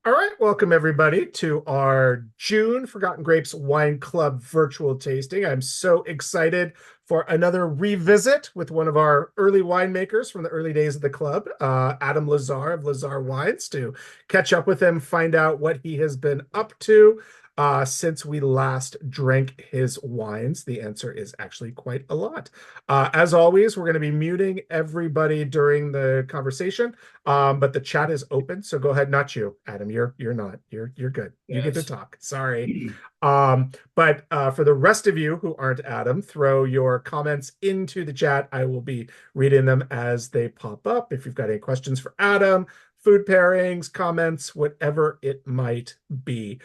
All right, welcome everybody to our June Forgotten Grapes Wine Club virtual tasting. I'm so excited for another revisit with one of our early winemakers from the early days of the club, Adam Lazarre of Lazarre Wines, to catch up with him, find out what he has been up to since we last drank his wines. The answer is actually quite a lot. As always, we're going to be muting everybody during the conversation. But the chat is open, so go ahead. Not you, Adam. You're not. You're good. You get to Yes. talk. Sorry. But for the rest of you who aren't Adam, throw your comments into the chat. I will be reading them as they pop up. If you've got any questions for Adam, food pairings, comments, whatever it might be.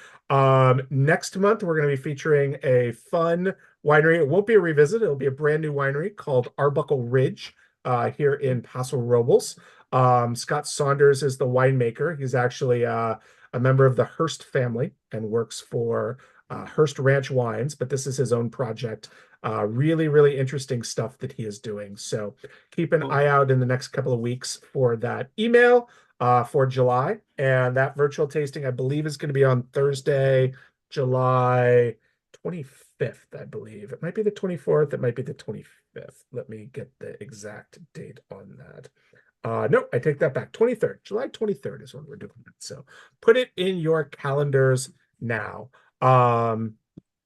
Next month we're going to be featuring a fun winery. It won't be a revisit. It'll be a brand new winery called Arbuckle Ridge here in Paso Robles. Scott Saunders is the winemaker. He's actually a member of the Hearst family and works for Hearst Ranch Wines, but this is his own project. Really, really interesting stuff that he is doing. So keep an Cool. eye out in the next couple of weeks for that email for July. And that virtual tasting, I believe, is going to be on Thursday, July 25th, I believe. It might be the 24th. It might be the 25th. Let me get the exact date on that. No, I take that back. 23rd, July 23rd is when we're doing it. So put it in your calendars now. Um,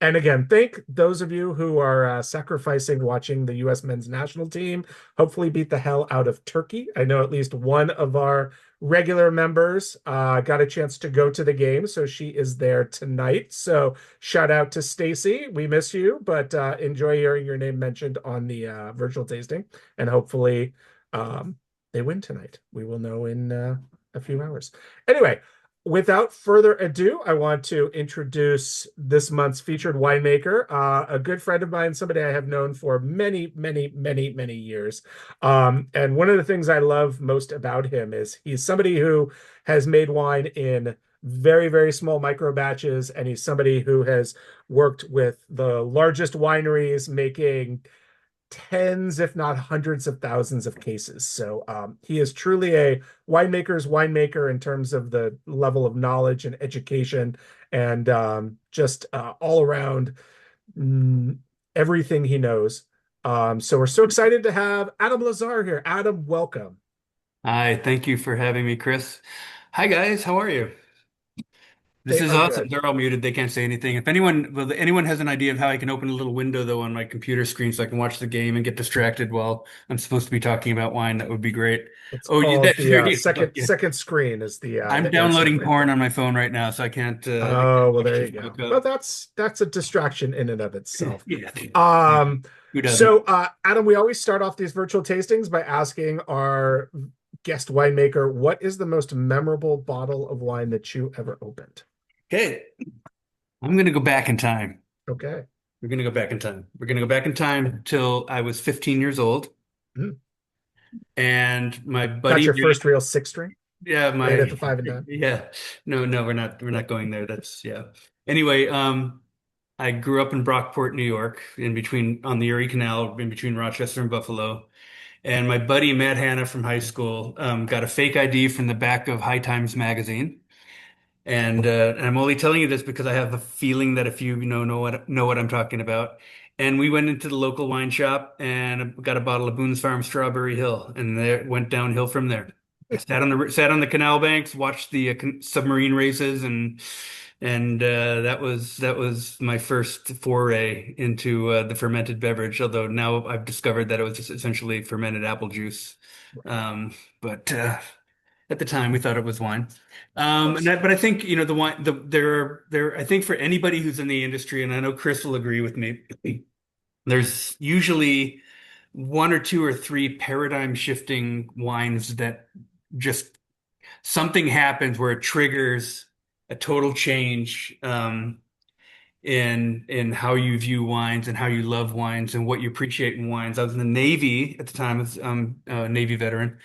and again, thank those of you who are sacrificing watching the U.S. men's national team hopefully beat the hell out of Turkey. I know at least one of our regular members got a chance to go to the game, so she is there tonight. So shout out to Stacy. We miss you, but enjoy hearing your name mentioned on the virtual tasting, and hopefully they win tonight. We will know in a few hours. Anyway, without further ado, I want to introduce this month's featured winemaker, a good friend of mine, somebody I have known for many, many, many, many years. And one of the things I love most about him is he's somebody who has made wine in very, very small micro batches, and he's somebody who has worked with the largest wineries making tens, if not hundreds of thousands of cases. So he is truly a winemaker's winemaker in terms of the level of knowledge and education and just all around mm, everything he knows. So we're so excited to have Adam Lazarre here. Adam, welcome. Hi, thank you for having me, Chris. Hi guys, how are you? This They is are awesome. good. They're all muted. They can't say anything. If anyone has an idea of how I can open a little window though on my computer screen so I can watch the game and get distracted while I'm supposed to be talking about wine, that would be great. It's Oh, you, called that's the there you go. second Yeah. second screen is I'm the answer downloading right porn there. on my phone right now, so I Oh, can't well, watch there you this go. book Well, up. that's a distraction in and of itself. Yeah. Um, Who doesn't? so Adam, we always start off these virtual tastings by asking our guest winemaker, what is the most memorable bottle of wine that you ever opened? Okay, I'm gonna go back in time. Okay. We're gonna go back in time. We're gonna go back in time till I was 15 years old, Mm. and my Got buddy. your first real six string Yeah, right at my the five and dime. yeah. No, we're not going there. That's yeah. Anyway, I grew up in Brockport, New York, in between on the Erie Canal, in between Rochester and Buffalo. And my buddy Matt Hanna from high school got a fake ID from the back of High Times magazine. And I'm only telling you this because I have a feeling that if you know what I'm talking about. And we went into the local wine shop and got a bottle of Boone's Farm Strawberry Hill, and there went downhill from there. I sat on the canal banks, watched the submarine races, and that was my first foray into the fermented beverage. Although now I've discovered that it was just essentially fermented apple juice. But at the time we thought it was wine. Of course. But I think the wine there I think for anybody who's in the industry, and I know Chris will agree with me, there's usually one or two or three paradigm shifting wines that just something happens where it triggers a total change in how you view wines and how you love wines and what you appreciate in wines. I was in the Navy at the time, as a Navy veteran,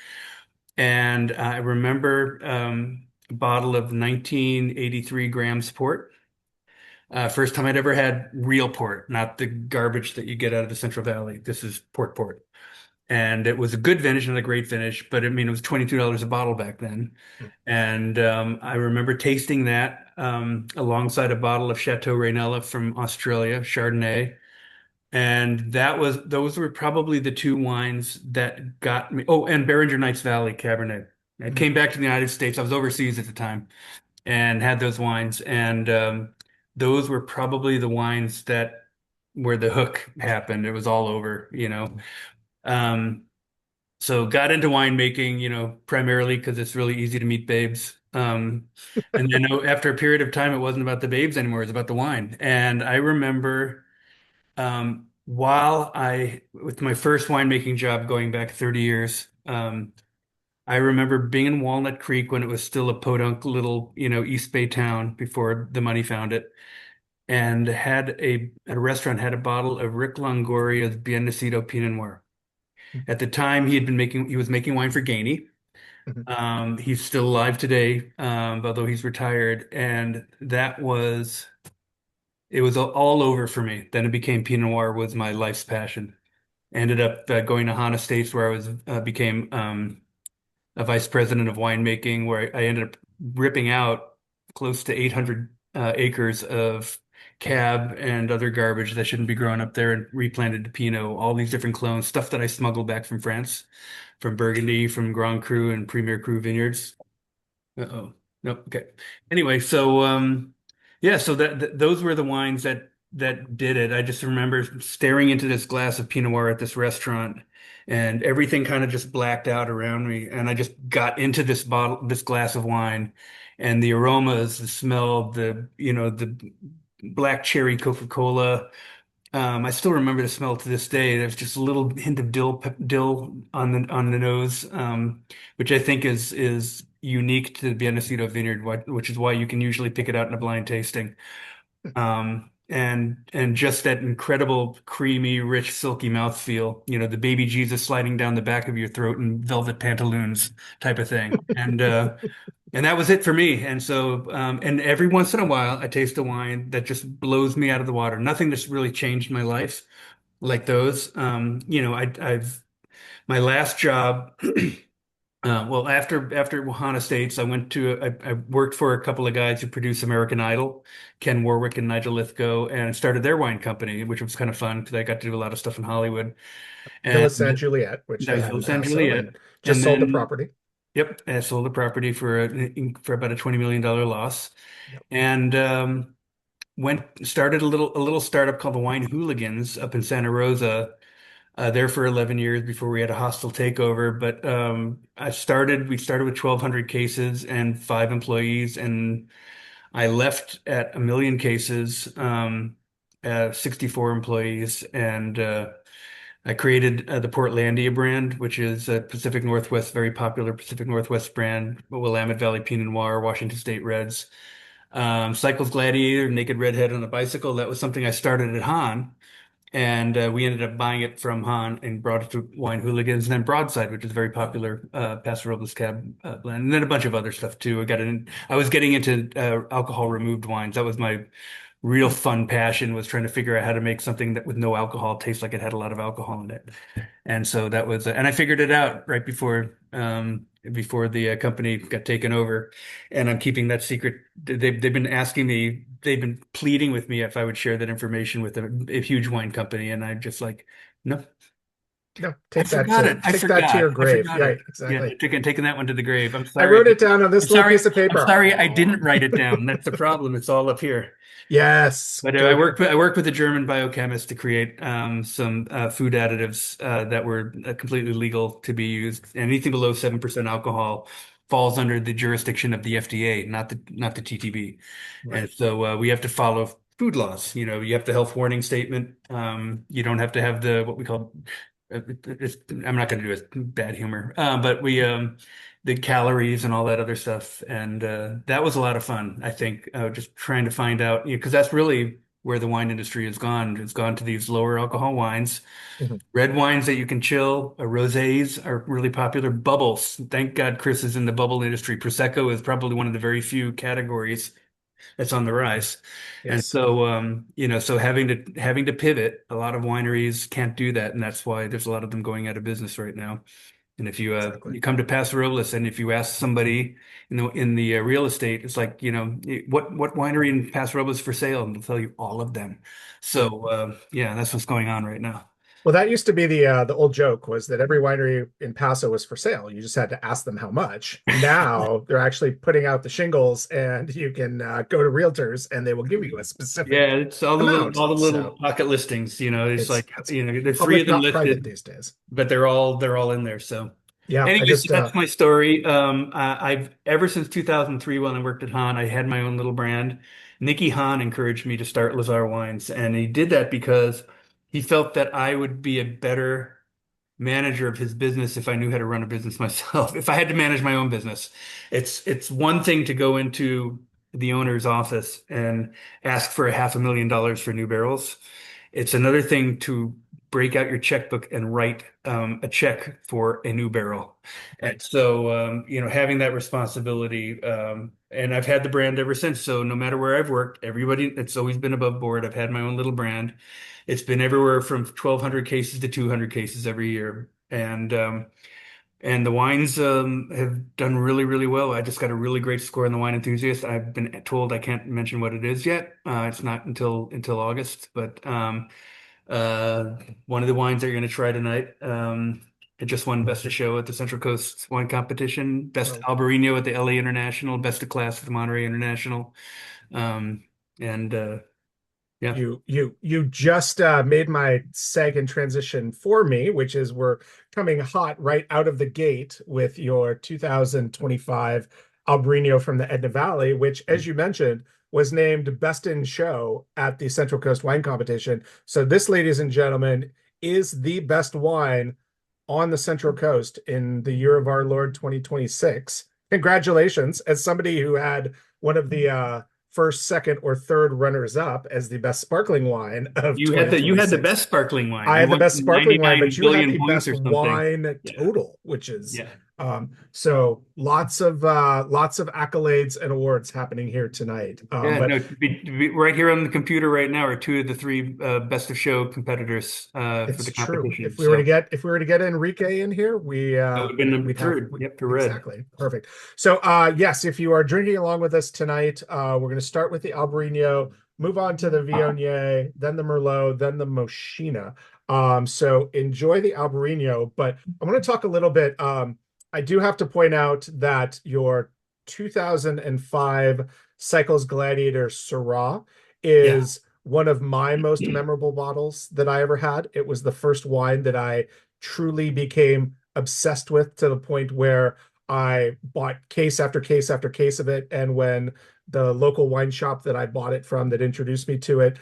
and I remember a bottle of 1983 grams port. First time I'd ever had real port, not the garbage that you get out of the Central Valley. This is port. and it was a good finish, not a great finish, but I mean, it was $22 a bottle back then. And I remember tasting that alongside a bottle of Chateau Raynella from Australia, Chardonnay. And those were probably the two wines that got me. Oh, and Beringer Knights Valley Cabernet. I Mhm. came back to the United States. I was overseas at the time and had those wines. And those were probably the wines that where the hook happened. It was all over, you know. Um, so got into winemaking, you know, primarily because it's really easy to meet babes. And then after a period of time, it wasn't about the babes anymore. It was about the wine. And I remember with my first winemaking job going back 30 years, I remember being in Walnut Creek when it was still a podunk little, you know, East Bay town before the money found it, and at a restaurant had a bottle of Rick Longoria's Bien Nacido Pinot Noir. At the time, he was making wine for Gainey. Mhm. He's still alive today, although he's retired, and it was all over for me. Then it became Pinot Noir was my life's passion. Ended up going to Hana Estates where I was became a vice president of winemaking, where I ended up ripping out close to 800 acres of cab and other garbage that shouldn't be growing up there and replanted to Pinot, all these different clones, stuff that I smuggled back from France, from Burgundy, from Grand Cru and Premier Cru vineyards. Uh-oh. Nope. Okay. Anyway, so yeah, so those were the wines that did it. I just remember staring into this glass of Pinot Noir at this restaurant and everything kind of just blacked out around me and I just got into this glass of wine and the aromas, the smell, the black cherry Coca-Cola. I still remember the smell to this day. There's just a little hint of dill on the nose, which I think is unique to the Nacido Vineyard, which is why you can usually pick it out in a blind tasting. And just that incredible creamy, rich, silky mouthfeel. You know, the baby Jesus sliding down the back of your throat in velvet pantaloons type of thing. And that was it for me. And so, and every once in a while, I taste a wine that just blows me out of the water. Nothing that's really changed my life like those. You know, I've my last job. Well, after Wahana States, I worked for a couple of guys who produce American Idol, Ken Warwick and Nigel Lithgow, and started their wine company, which was kind of fun because I got to do a lot of stuff in Hollywood. Villa And San Juliet, which that they was had Villa in San Paso, Juliet. and just And sold the then, property. yep, I sold the property for about a $20 million loss. Yep. And went started a little startup called the Wine Hooligans up in Santa Rosa. There for 11 years before we had a hostile takeover. But we started with 1,200 cases and 5 employees, and I left at 1 million cases, 64 employees, and I created the Portlandia brand, which is a Pacific Northwest, very popular Pacific Northwest brand, Willamette Valley Pinot Noir, Washington State Reds. Cycles Gladiator, Naked Redhead on a Bicycle. That was something I started at Han. And we ended up buying it from Han and brought it to Wine Hooligans, and then Broadside, which is a very popular Paso Robles cab blend, and then a bunch of other stuff too. I was getting into alcohol removed wines. That was my real fun passion, was trying to figure out how to make something that with no alcohol taste like it had a lot of alcohol in it. And so and I figured it out right before the company got taken over, and I'm keeping that secret. They've been asking me, they've been pleading with me if I would share that information with a huge wine company, and I'm just like, no, No, I forgot it. I take that to forgot. your I grave. forgot Yeah, it. Yeah, exactly. taking that one to the grave. I'm I sorry. wrote it down on I'm this little sorry. piece of I'm paper. sorry. I didn't write it down. That's the problem. It's all up here. Yes, But good. I worked with a German biochemist to create some food additives that were completely legal to be used. Anything below 7% alcohol falls under the jurisdiction of the FDA, not the TTB. Right. And so we have to follow food laws. You know, you have the health warning statement. You don't have to have the what we call. I'm not going to do a bad humor, but we the calories and all that other stuff. And that was a lot of fun, I think, just trying to find out, because that's really where the wine industry has gone. It's gone to these lower alcohol wines, Mhm. red wines that you can chill, rosés are really popular, bubbles. Thank God Chris is in the bubble industry. Prosecco is probably one of the very few categories that's on the rise. And Yes, so, so having to pivot, a lot of wineries can't do that, and that's why there's a lot of them going out of business right now. And if exactly. you come to Paso Robles and if you ask somebody in the real estate, it's like, what winery in Paso Robles is for sale, and they'll tell you all of them. Yeah. So yeah, that's what's going on right now. Well, that used to be the old joke was that every winery in Paso was for sale. You just had to ask them how much. Now they're actually putting out the shingles, and you can go to realtors, and they will give you a Yeah, specific it's all the little amount. all the little So pocket listings. It's like it's there's three of public, them not private listed, these days. but they're all in there. So, Yeah, I anyways, just that's my story. I've ever since 2003 when I worked at Hahn, I had my own little brand. Nicky Hahn encouraged me to start Lazarre Wines, and he did that because he felt that I would be a better manager of his business if I knew how to run a business myself. If I had to manage my own business, it's one thing to go into the owner's office and ask for $500,000 for new barrels. It's another thing to break out your checkbook and write a check for a new barrel. And right. so, having that responsibility, and I've had the brand ever since. So no matter where I've worked, it's always been above board. I've had my own little brand. It's been everywhere from 1,200 cases to 200 cases every year. And the wines have done really, really well. I just got a really great score on the Wine Enthusiast. I've been told I can't mention what it is yet. It's not until August, but uh, one of the wines that you're going to try tonight. It just won Best of Show at the Central Coast Wine Competition, Best Well, Albarino at the LA International, Best of Class at the Monterey International. Um, and yeah, you just made my seg and transition for me, which is we're coming hot right out of the gate with your 2025 Albarino from the Edna Valley, which, as you mentioned, was named Best in Show at the Central Coast Wine Competition. So this, ladies and gentlemen, is the best wine on the Central Coast in the year of our Lord 2026. Congratulations, as somebody who had one of the first, second, or third runners up as the best sparkling wine of you had the 2026. best sparkling wine. I You had the won best sparkling wine, but 99 you had billion the points best or something. wine Yeah, total, which is yeah. so lots of accolades and awards happening here tonight. Yeah, But no, to be right here on the computer right now are two of the three best of show competitors for it's the true. competition. If we were to So get Enrique in here, that would have been number we'd have third. Yep, for red. exactly perfect. So yes, if you are drinking along with us tonight, we're going to start with the Albarino, move on to the Viognier, then the Merlot, then the Moshina. So enjoy the Albarino, but I want to talk a little bit. I do have to point out that your 2005 Cycles Gladiator Syrah Yeah. is one of my most memorable bottles that I ever had. It was the first wine that I truly became obsessed with to the point where I bought case after case after case of it. And when the local wine shop that I bought it from that introduced me to it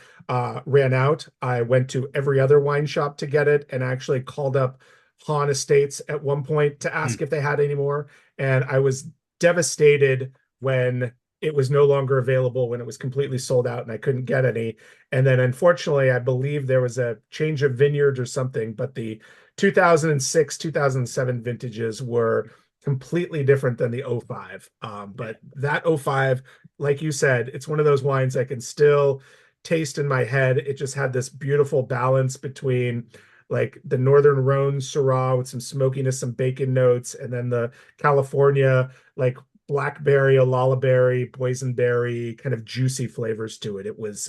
ran out, I went to every other wine shop to get it and actually called up Hahn Estates at one point to ask Hmm. if they had any more. And I was devastated when it was no longer available, when it was completely sold out and I couldn't get any. And then unfortunately, I believe there was a change of vineyards or something, but the 2006, 2007 vintages were completely different than the '05. Yeah. But that '05, like you said, it's one of those wines I can still taste in my head. It just had this beautiful balance between like the Northern Rhone Syrah with some smokiness, some bacon notes, and then the California like blackberry, a lullaberry, boysenberry, kind of juicy flavors to it. It was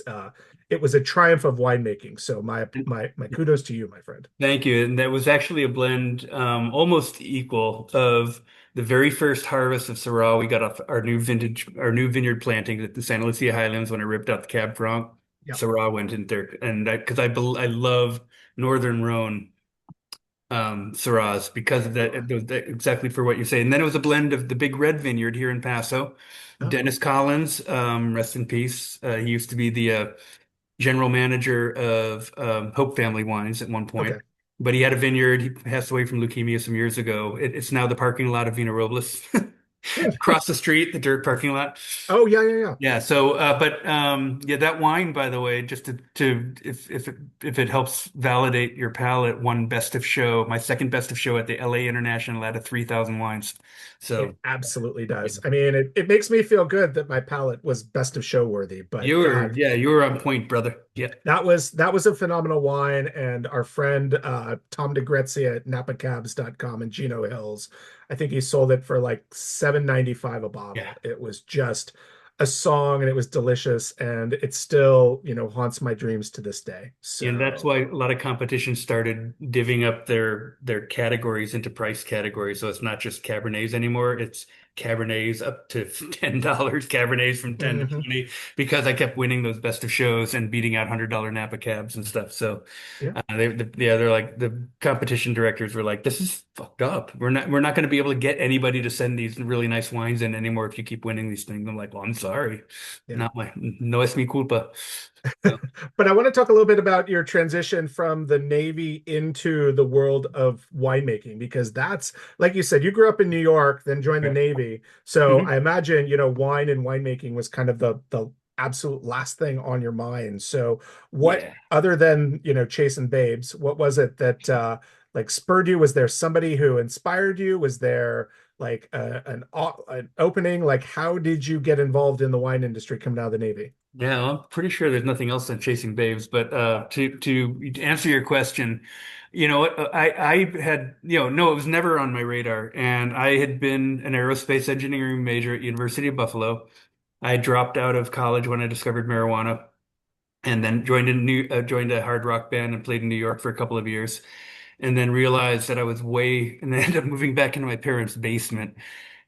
a triumph of winemaking. So my kudos to you, my friend. Thank you. And that was actually a blend almost equal of the very first harvest of Syrah we got off our new vineyard planting at the Santa Lucia Highlands when I ripped out the Cab Franc. Yep. Syrah went in there, and I love Northern Rhone Syrahs because of that, Oh, exactly for what you're saying. And then it was a blend of the Big Red Vineyard here in Paso. oh, Dennis Collins, rest in peace. He used to be the general manager of Hope Family Wines at one point. okay. But he had a vineyard. He passed away from leukemia some years ago. It's now the parking lot of Vina Robles. Yeah. across the street, the dirt parking lot. Oh, yeah, yeah, yeah. Yeah. So, but yeah, that wine, by the way, just to if it helps validate your palate, won best of show, my second best of show at the LA International out of 3,000 wines. It So absolutely yeah. does. I mean, it makes me feel good that my palate was best of show worthy, but God, You were on point, brother. Yeah. that was a phenomenal wine. And our friend Tom DeGrazia at napacabs.com in Gino Hills, I think he sold it for like 7.95 a Yeah. bottle. It was just a song and it was delicious, and it still, haunts my dreams to this day. And that's So why a lot of competition started divvying up their categories into price categories. So it's not just Cabernets anymore. It's Cabernets up to $10, Cabernets from 10 to mhm. 20, because I kept winning those best of shows and beating out $100 Napa cabs and stuff. So Yeah. they're like the competition directors were like, this is fucked up. We're not going to be able to get anybody to send these really nice wines in anymore if you keep winning these things. I'm like, well, I'm sorry. Yeah. Not my, no es mi culpa. So, But I want to talk a little bit about your transition from the Navy into the world of winemaking, because that's, like you said, you grew up in New York, then joined the right. Navy. So I Mhm. imagine, wine and winemaking was kind of the absolute last thing on your mind. So what, Yeah. other than, chasing babes, what was it that like spurred you? Was there somebody who inspired you? Was there like an opening? Like, how did you get involved in the wine industry coming out of the Navy? Yeah, well, I'm pretty sure there's nothing else than chasing babes. But to answer your question, you know what? I had no, it was never on my radar, and I had been an aerospace engineering major at University of Buffalo. I dropped out of college when I discovered marijuana, and then joined a hard rock band and played in New York for a couple of years, and then realized that I was and then ended up moving back into my parents' basement.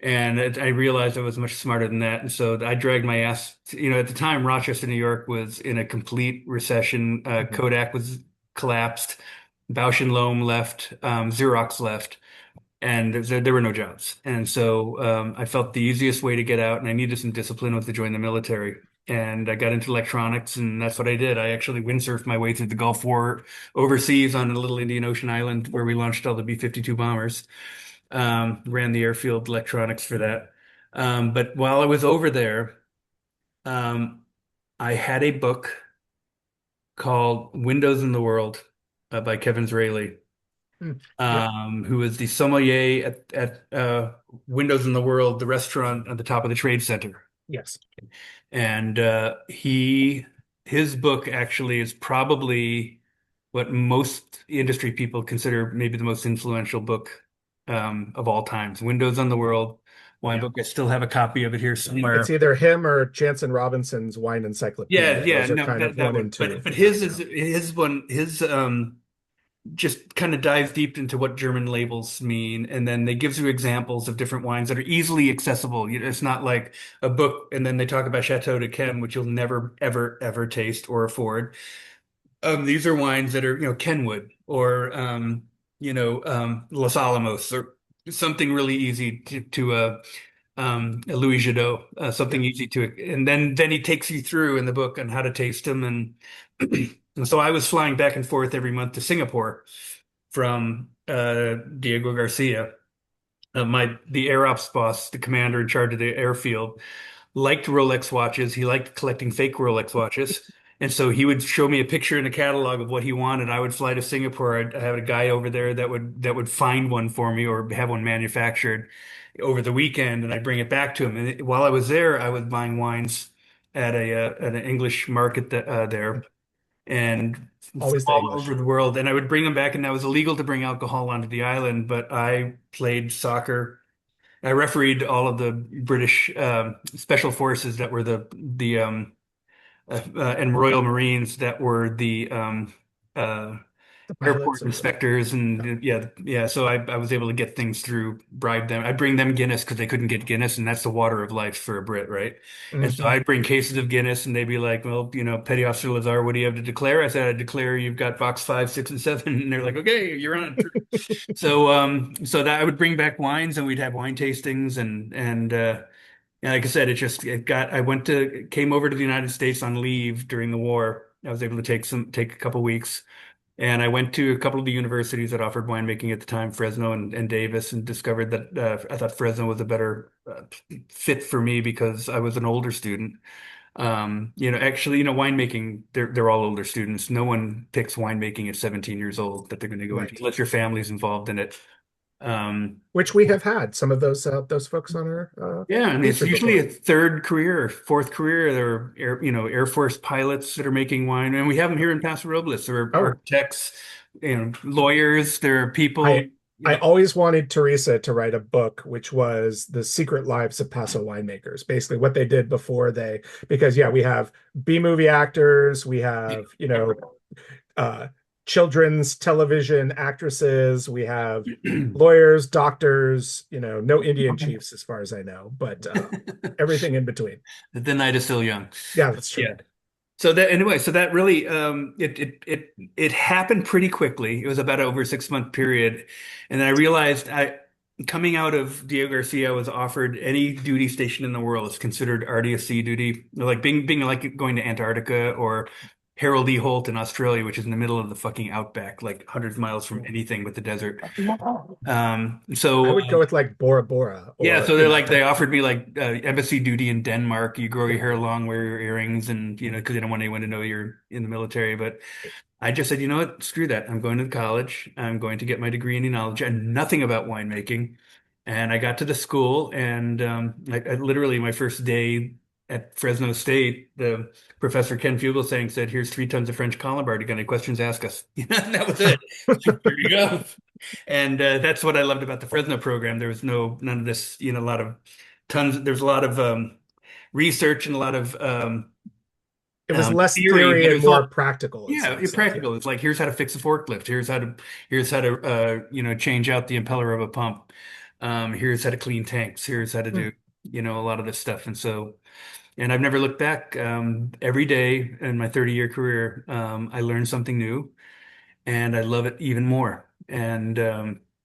I realized I was much smarter than that. And so I dragged my ass. At the time, Rochester, New York was in a complete recession. Mhm. Kodak was collapsed. Bausch and Lomb left. Xerox left. And there were no jobs. And so I felt the easiest way to get out, and I needed some discipline, was to join the military. And I got into electronics, and that's what I did. I actually windsurfed my way through the Gulf War overseas on a little Indian Ocean island where we launched all the B-52 bombers. Ran the airfield electronics for that. But while I was over there, um, I had a book called Windows in the World by Kevin Zraly, Mm. Yep. who was the sommelier at Windows in the World, the restaurant at the top of the Trade Center. Yes. And his book actually is probably what most industry people consider maybe the most influential book of all times. Windows on the World wine Yeah. book. I still have a copy of it here It's somewhere. either him or Jansen Robinson's Wine Yeah, Encyclopedia. yeah, Those are no, kind of that one one. and two But for me. his is Yeah. his one. His just kind of dives deep into what German labels mean, and then they gives you examples of different wines that are easily accessible. It's not like a book, and then they talk about Chateau de Chem, which you'll never, ever, ever taste or afford. These are wines that are, Kenwood or Los Alamos, or something really easy to a Louis Jadot, Yeah. something easy to, and then he takes you through in the book on how to taste them, and and so I was flying back and forth every month to Singapore from Diego Garcia, the air ops boss, the commander in charge of the airfield, liked Rolex watches. He liked collecting fake Rolex watches. And so he would show me a picture in a catalog of what he wanted. I would fly to Singapore. I'd have a guy over there that would find one for me or have one manufactured over the weekend, and I'd bring it back to him. And while I was there, I was buying wines at an English market there, and from Always the all over English. the world. And I would bring them back, and that was illegal to bring alcohol onto the island. But I played soccer. I refereed all of the British special forces that were and Royal Marines that were the uh, The pilots airport or inspectors, yeah. and yeah. So I was able to get things through, bribe them. I bring them Guinness because they couldn't get Guinness, and that's the water of life for a Brit, right? And so Mhm. I'd bring cases of Guinness, and they'd be like, "Well, Petty Officer Lazarre, what do you have to declare?" I said, "I declare you've got box 5, 6, and 7." And they're like, "Okay, you're on it." So that I would bring back wines, and we'd have wine tastings, and like I said, came over to the United States on leave during the war. I was able to take a couple weeks And I went to a couple of the universities that offered winemaking at the time, Fresno and Davis, and discovered that I thought Fresno was a better fit for me because I was an older student. Actually, winemaking, they're all older students. No one picks winemaking at 17 years old that they're going to go into Right. unless your family's involved in it. Um, Which we have had some of those folks on our yeah, and it's feature usually a before. third career or fourth career. There are Air Force pilots that are making wine, and we have them here in Paso Robles. There are Oh, architects, lawyers. There are people, I I always wanted Teresa to write a book, which was The Secret Lives of Paso Winemakers, basically what they did before they, because yeah, we have B movie actors, we have, uh, children's television actresses, we have lawyers, doctors, no Indian chiefs as far as I know, but everything in between. the night is still young. Yeah, that's true. Yeah. So that anyway, so that really it happened pretty quickly. It was about over a 6 month period, and then I realized I coming out of Diego Garcia, I was offered any duty station in the world is considered RDSC duty, like being like going to Antarctica or Harold E. Holt in Australia, which is in the middle of the fucking outback, like hundreds of miles from anything but the desert. I So would go with like Bora Bora yeah, or, so they offered me like embassy duty in Denmark. You grow your hair long, wear your earrings, and because they don't want anyone to know you're in the military. But I just said, you know what? Screw that. I'm going to college. I'm going to get my degree in enology. I knew nothing about winemaking. And I got to the school, and I literally my first day at Fresno State, the professor Ken Fugelsang said, "Here's 3 tons of French Colombard. You got any questions? Ask us." And that was it. Here you go. And that's what I loved about the Fresno program. There was none of this, a lot of tons. There's a lot of research and a lot of it was less theory, theory but it and was more all practical, it yeah, sounds like. Yeah. practical. It's like here's how to fix a forklift. Here's how to change out the impeller of a pump. Here's how to clean tanks. Here's how to Hmm. do a lot of this stuff. And I've never looked back. Every day in my 30-year career, I learned something new, and I love it even more. And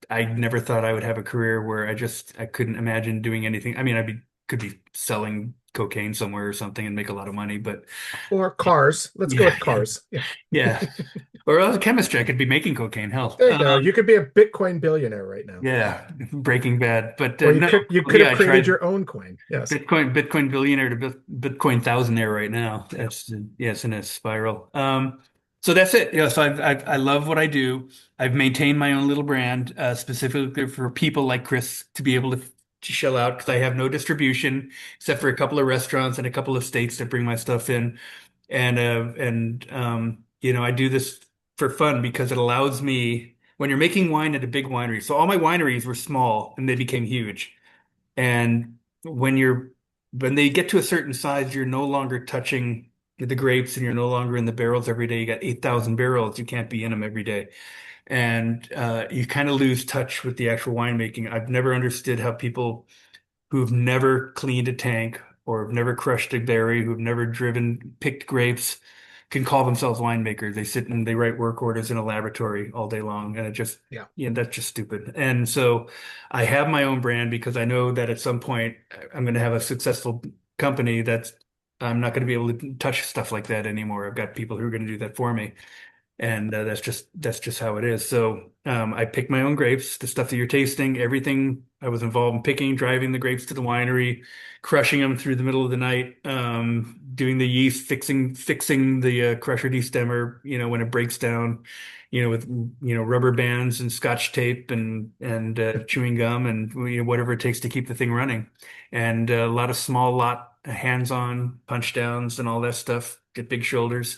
I never thought I would have a career where I couldn't imagine doing anything. I mean, could be selling cocaine somewhere or something and make a lot of money, but Or cars. Let's go yeah, with cars. Yeah. yeah. Or as a chemist, I could be making cocaine. Hell, There you go. You could be a Bitcoin billionaire right now. yeah, Breaking Bad. But Or you no, could you could yeah, have I created tried your own coin. Yes. Bitcoin billionaire to Bitcoin thousandaire right now. That's yeah, it's in a spiral. So that's it. So I love what I do. I've maintained my own little brand, specifically for people like Chris to be able to shell out because I have no distribution except for a couple of restaurants and a couple of states that bring my stuff in. I do this for fun because it allows me when you're making wine at a big winery. So all my wineries were small and they became huge. And when they get to a certain size, you're no longer touching the grapes and you're no longer in the barrels every day. You got 8,000 barrels. You can't be in them every day. And you kind of lose touch with the actual winemaking. I've never understood how people who've never cleaned a tank or have never crushed a berry, who've never picked grapes, can call themselves winemakers. They sit and they write work orders in a laboratory all day long, and Yeah. that's just stupid. And so, I have my own brand because I know that at some point I'm going to have a successful company that's I'm not going to be able to touch stuff like that anymore. I've got people who are going to do that for me. And that's just how it is. So I pick my own grapes, the stuff that you're tasting, everything I was involved in picking, driving the grapes to the winery, crushing them through the middle of the night, doing the yeast, fixing the crusher destemmer, when it breaks down, with rubber bands and scotch tape and chewing gum and whatever it takes to keep the thing running, and a lot of small lot hands-on punch downs and all that stuff. Get big shoulders.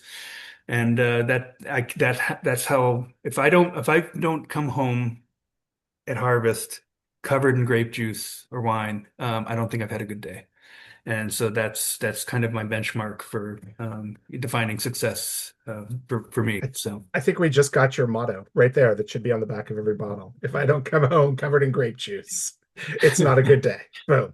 And that's how if I don't come home at harvest covered in grape juice or wine, I don't think I've had a good day. And so that's kind of my benchmark for defining success for me. I, So I think we just got your motto right there that should be on the back of every bottle. If I don't come home covered in grape juice, it's not a good day. Boom.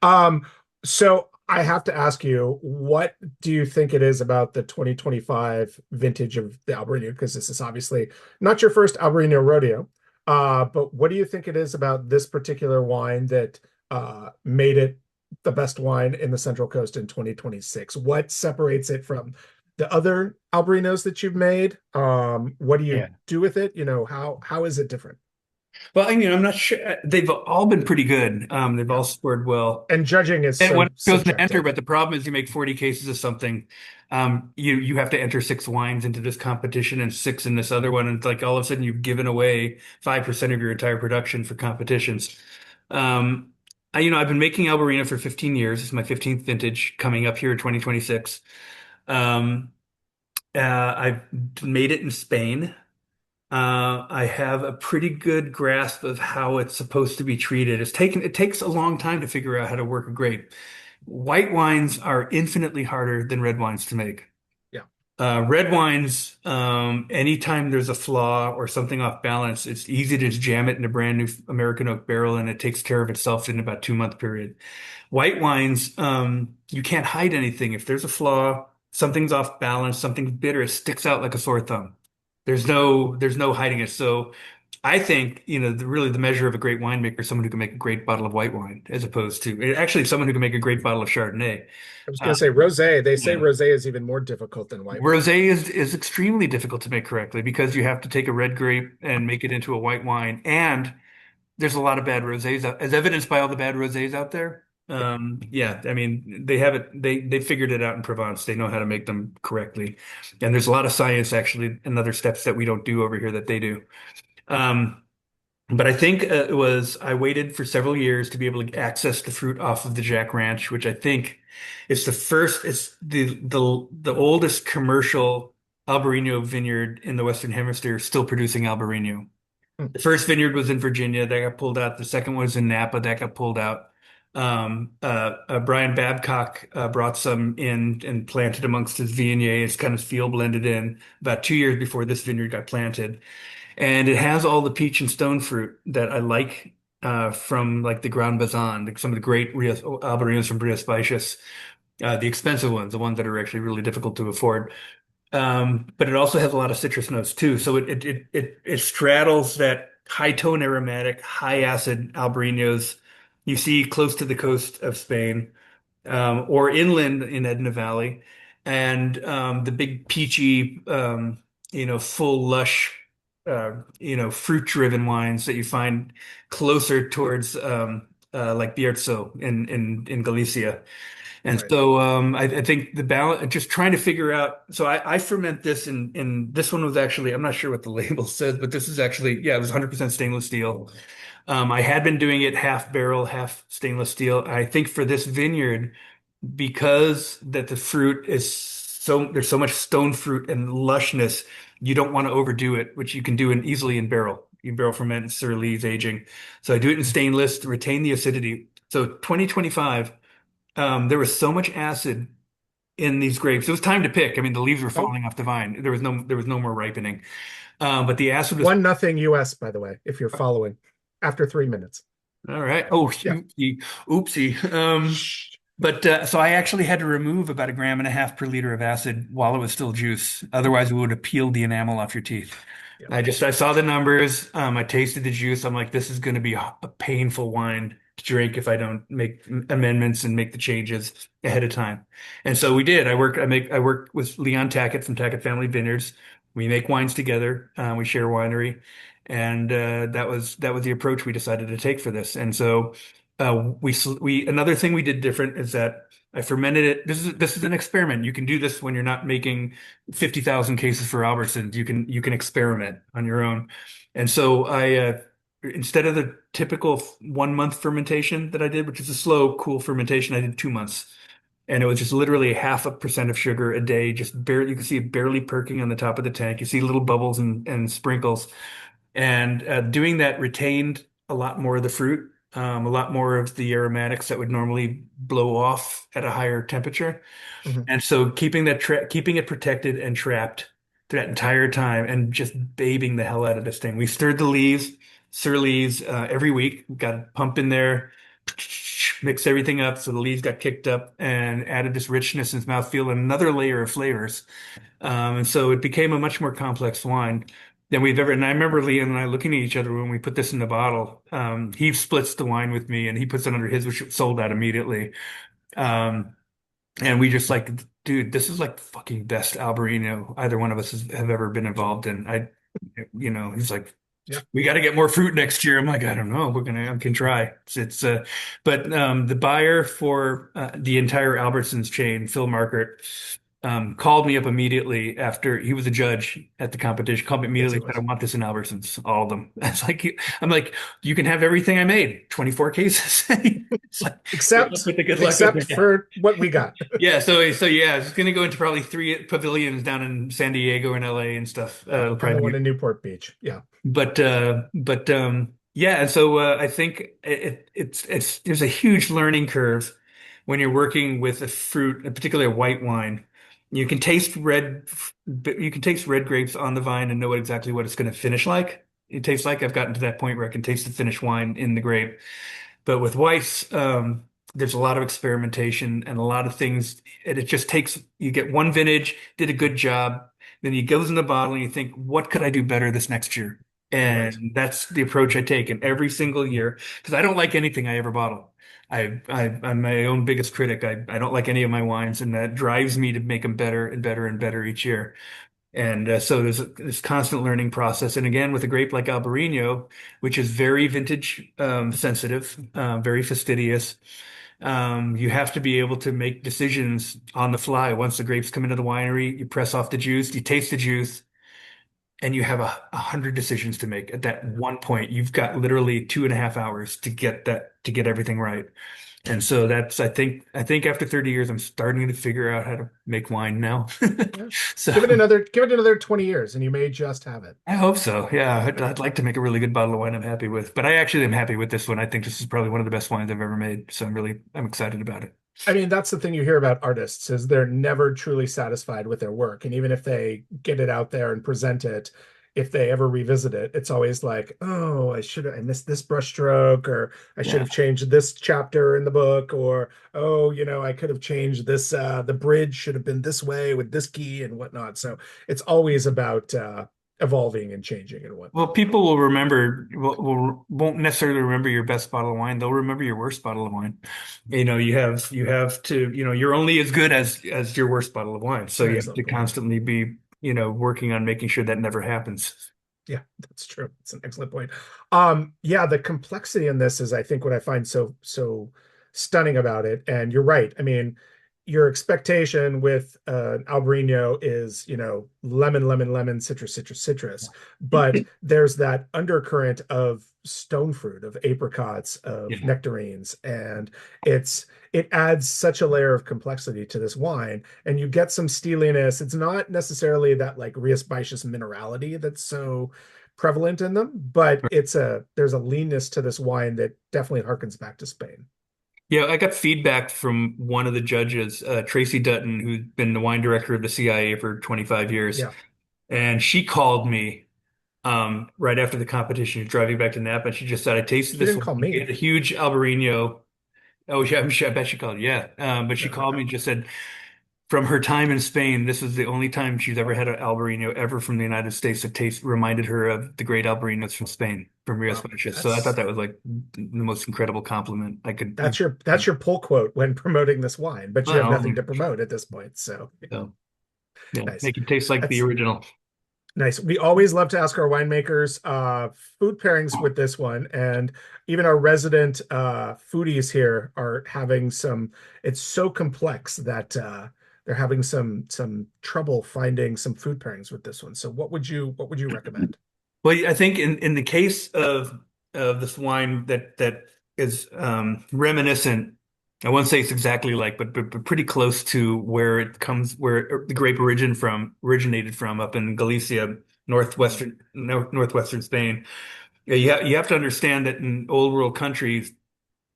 Um, so I have to ask you, what do you think it is about the 2025 vintage of the Albarino? Because this is obviously not your first Albarino rodeo. But what do you think it is about this particular wine that made it the best wine in the Central Coast in 2026? What separates it from the other Albarinos that you've made? What do you Yeah. do with it? How is it different? Well, I mean, I'm not sure. They've all been pretty good. They've Yeah. all scored well. And judging is And when so it goes to enter, subjective. but the problem is you make 40 cases of something. You have to enter six wines into this competition and six in this other one. And it's like all of a sudden you've given away 5% of your entire production for competitions. Um, I've been making Albarino for 15 years. It's my 15th vintage coming up here in 2026. Um, I've made it in Spain. I have a pretty good grasp of how it's supposed to be treated. It takes a long time to figure out how to work a grape. White wines are infinitely harder than red wines to make. Yeah. Red wines, anytime there's a flaw or something off balance, it's easy to just jam it in a brand new American oak barrel and it takes care of itself in about 2 month period. White wines, you can't hide anything. If there's a flaw, something's off balance, something's bitter, it sticks out like a sore thumb. There's no hiding it. So I think, really the measure of a great winemaker is someone who can make a great bottle of white wine, as opposed to actually someone who can make a great bottle of Chardonnay. I was going Uh, to say rosé. They say yeah. rosé is even more difficult than white wine. Rosé is extremely difficult to make correctly because you have to take a red grape and make it into a white wine. And there's a lot of bad rosés as evidenced by all the bad rosés out there. Yeah. Yeah, I mean, they have it, they figured it out in Provence. They know how to make them correctly. And there's a lot of science actually and other steps that we don't do over here that they do. Um, But I think I waited for several years to be able to access the fruit off of the Jack Ranch, which I think it's the oldest commercial Albarino vineyard in the Western Hemisphere still producing Albarino. Hmm. The first vineyard was in Virginia, that got pulled out. The second was in Napa, that got pulled out. Brian Babcock brought some in and planted amongst his Viognier. It's kind of field blended in about 2 years before this vineyard got planted. And it has all the peach and stone fruit that I like from like the Grand Bazan, like some of the great Albarinos from Rio Spicious, the expensive ones, the ones that are actually really difficult to afford. But it also has a lot of citrus notes too. So it straddles that high tone aromatic, high acid Albarinos you see close to the coast of Spain or inland in Edna Valley, and the big peachy, full lush, fruit-driven wines that you find closer towards like Bierzo in Galicia. And Right. so I think the balance, just trying to figure out. So I ferment this, and this one was actually, I'm not sure what the label says, but this is actually, yeah, it was 100% stainless steel. I had been doing it half barrel, half stainless steel. I think for this vineyard, because that the fruit is there's so much stone fruit and lushness, you don't want to overdo it, which you can do easily in barrel. You barrel ferment and Sir Lee's aging. So I do it in stainless to retain the acidity. So 2025, there was so much acid in these grapes. It was time to pick. I mean, the leaves were Oh, falling off the vine. There was no more ripening. But the acid was 1-0 US, by the way, if you're following after 3 minutes. all right. Oh, Yeah. oopsie, oopsie. Shh. But so I actually had to remove about 1.5 grams per liter of acid while it was still juice. Otherwise, it would have peeled the enamel off your teeth. Yeah. I saw the numbers. I tasted the juice. I'm like, this is going to be a painful wine to drink if I don't make amendments and make the changes ahead of time. And so we did. I work with Leon Tackett from Tackett Family Vineyards. We make wines together. We share a winery, and that was the approach we decided to take for this. And so we another thing we did different is that I fermented it. This is an experiment. You can do this when you're not making 50,000 cases for Albertsons. You can experiment on your own. And so instead of the typical 1 month fermentation that I did, which is a slow, cool fermentation, I did 2 months. And it was just literally 0.5% of sugar a day, just barely, you can see it barely perking on the top of the tank. You see little bubbles and sprinkles. And doing that retained a lot more of the fruit, a lot more of the aromatics that would normally blow off at a higher temperature. Mhm. And so keeping it protected and trapped that entire time and just babying the hell out of this thing. We stirred the leaves, Sir Lee's, every week. Got a pump in there, mix everything up so the leaves got kicked up and added this richness and mouthfeel and another layer of flavors. And so it became a much more complex wine than we've ever. And I remember Liam and I looking at each other when we put this in the bottle. He splits the wine with me and he puts it under his, which sold out immediately. Um, and we just like dude, this is like the fucking best Albarino either one of us have ever been involved in. He's like, Yeah. we got to get more fruit next year. I'm like, I don't know. I can try. But the buyer for the entire Albertsons chain, Phil Markert, called me up immediately after he was a judge at the competition. Called me Yes, immediately. he Said, was. I want this in Albertsons, all of them. I'm like, you can have everything I made, 24 cases. It's like, Except good luck with except it. Yeah. for what we got. Yeah, so yeah, it's gonna go into probably three pavilions down in San Diego and LA and stuff. Yeah. It'll And the probably one be in Newport Beach. Yeah. yeah, and so I think it's there's a huge learning curve when you're working with a fruit, particularly a white wine. You can taste red grapes on the vine and know exactly what it's going to finish like. It tastes like I've gotten to that point where I can taste the finished wine in the grape. But with whites, there's a lot of experimentation and a lot of things. And it just takes, you get one vintage, did a good job, then it goes in the bottle and you think, what could I do better this next year? Right. And that's the approach I take in every single year because I don't like anything I ever bottle. I'm my own biggest critic. I don't like any of my wines, and that drives me to make them better and better and better each year. And so there's this constant learning process. And again, with a grape like Albarino, which is very vintage sensitive, very fastidious, you have to be able to make decisions on the fly. Once the grapes come into the winery, you press off the juice, you taste the juice, and you have a hundred decisions to make. At that Yeah. one point, you've got literally 2.5 hours to get everything right. And so that's I think after 30 years, I'm starting to figure out how to make wine now. Yeah. So. Give it another 20 years and you may just have it. I hope so. Yeah, I'd like to make a really good bottle of wine I'm happy with. But I actually am happy with this one. I think this is probably one of the best wines I've ever made. So I'm excited about it. I mean, that's the thing you hear about artists is they're never truly satisfied with their work. And even if they get it out there and present it, if they ever revisit it, it's always like, oh, I missed this brushstroke, or I should Yeah. have changed this chapter in the book, or oh, I could have changed this, the bridge should have been this way with this key and whatnot. So it's always about evolving and changing and Well, whatnot. people won't necessarily remember your best bottle of wine. They'll remember your worst bottle of wine. You have to, you're only as good as your worst bottle of wine. So you have to Absolutely. constantly be, working on making sure that never happens. Yeah, that's true. It's an excellent point. Yeah, the complexity in this is, I think, what I find so stunning about it. And you're right. I mean, your expectation with Albarino is, lemon, lemon, lemon, citrus, citrus, citrus. But there's that undercurrent of stone fruit, of apricots, of Yeah. nectarines, and it adds such a layer of complexity to this wine. And you get some steeliness. It's not necessarily that like Rias-Baixas minerality that's so prevalent in them, but there's a leanness to this wine that definitely harkens back to Spain. Yeah, I got feedback from one of the judges, Tracy Dutton, who's been the wine director of the CIA for 25 years. Yeah, And she called me right after the competition, driving back to Napa, and she just said, I tasted she this didn't one. call me. It's a huge Albarino. Oh, yeah, I'm sure, I bet she called, yeah. But she No, called me and just said, from her time in Spain, this is the only time she's ever had an Albarino ever from the United States that reminded her of the great Albarinos from Spain, from Rias well, Baixas. So I thought that was like the most incredible compliment I could. that's your pull quote when promoting this wine, but you have Well, nothing to promote at this point. So so, yeah, nice. make it taste like the That's original. nice. We always love to ask our winemakers food pairings with this one, and even our resident foodies here are having some. It's so complex that they're having some trouble finding some food pairings with this one. So what would you recommend? Well, I think in the case of this wine that is reminiscent, I won't say it's exactly like, but pretty close to where it comes, where the grape originated from up in Galicia, northwestern Spain. Yeah, you have to understand that in old world countries,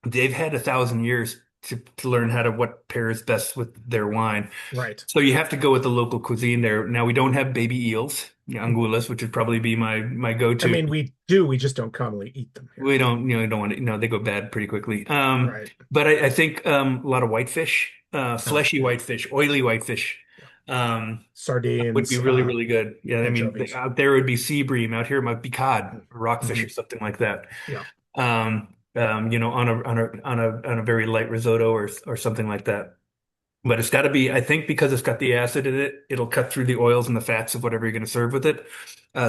they've had 1,000 years to learn how to what pairs best with their wine. Right. So you have to go with the local cuisine there. Now we don't have baby eels, anguillas, which would probably be my I go-to. mean, we do. We just don't commonly eat them here. We don't want to, they go bad pretty quickly. Right. But I think a lot of whitefish, Oh, fleshy yeah. whitefish, oily whitefish, Yeah. would be Sardines, really, really good. Yeah, I mean, anchovies. out there it would be sea bream. Out here it might be cod, or rockfish, Mm-hmm. or something like that. Yeah. On a very light risotto or something like that. But it's got to be, I think because it's got the acid in it, it'll cut through the oils and the fats of whatever you're going to serve with it.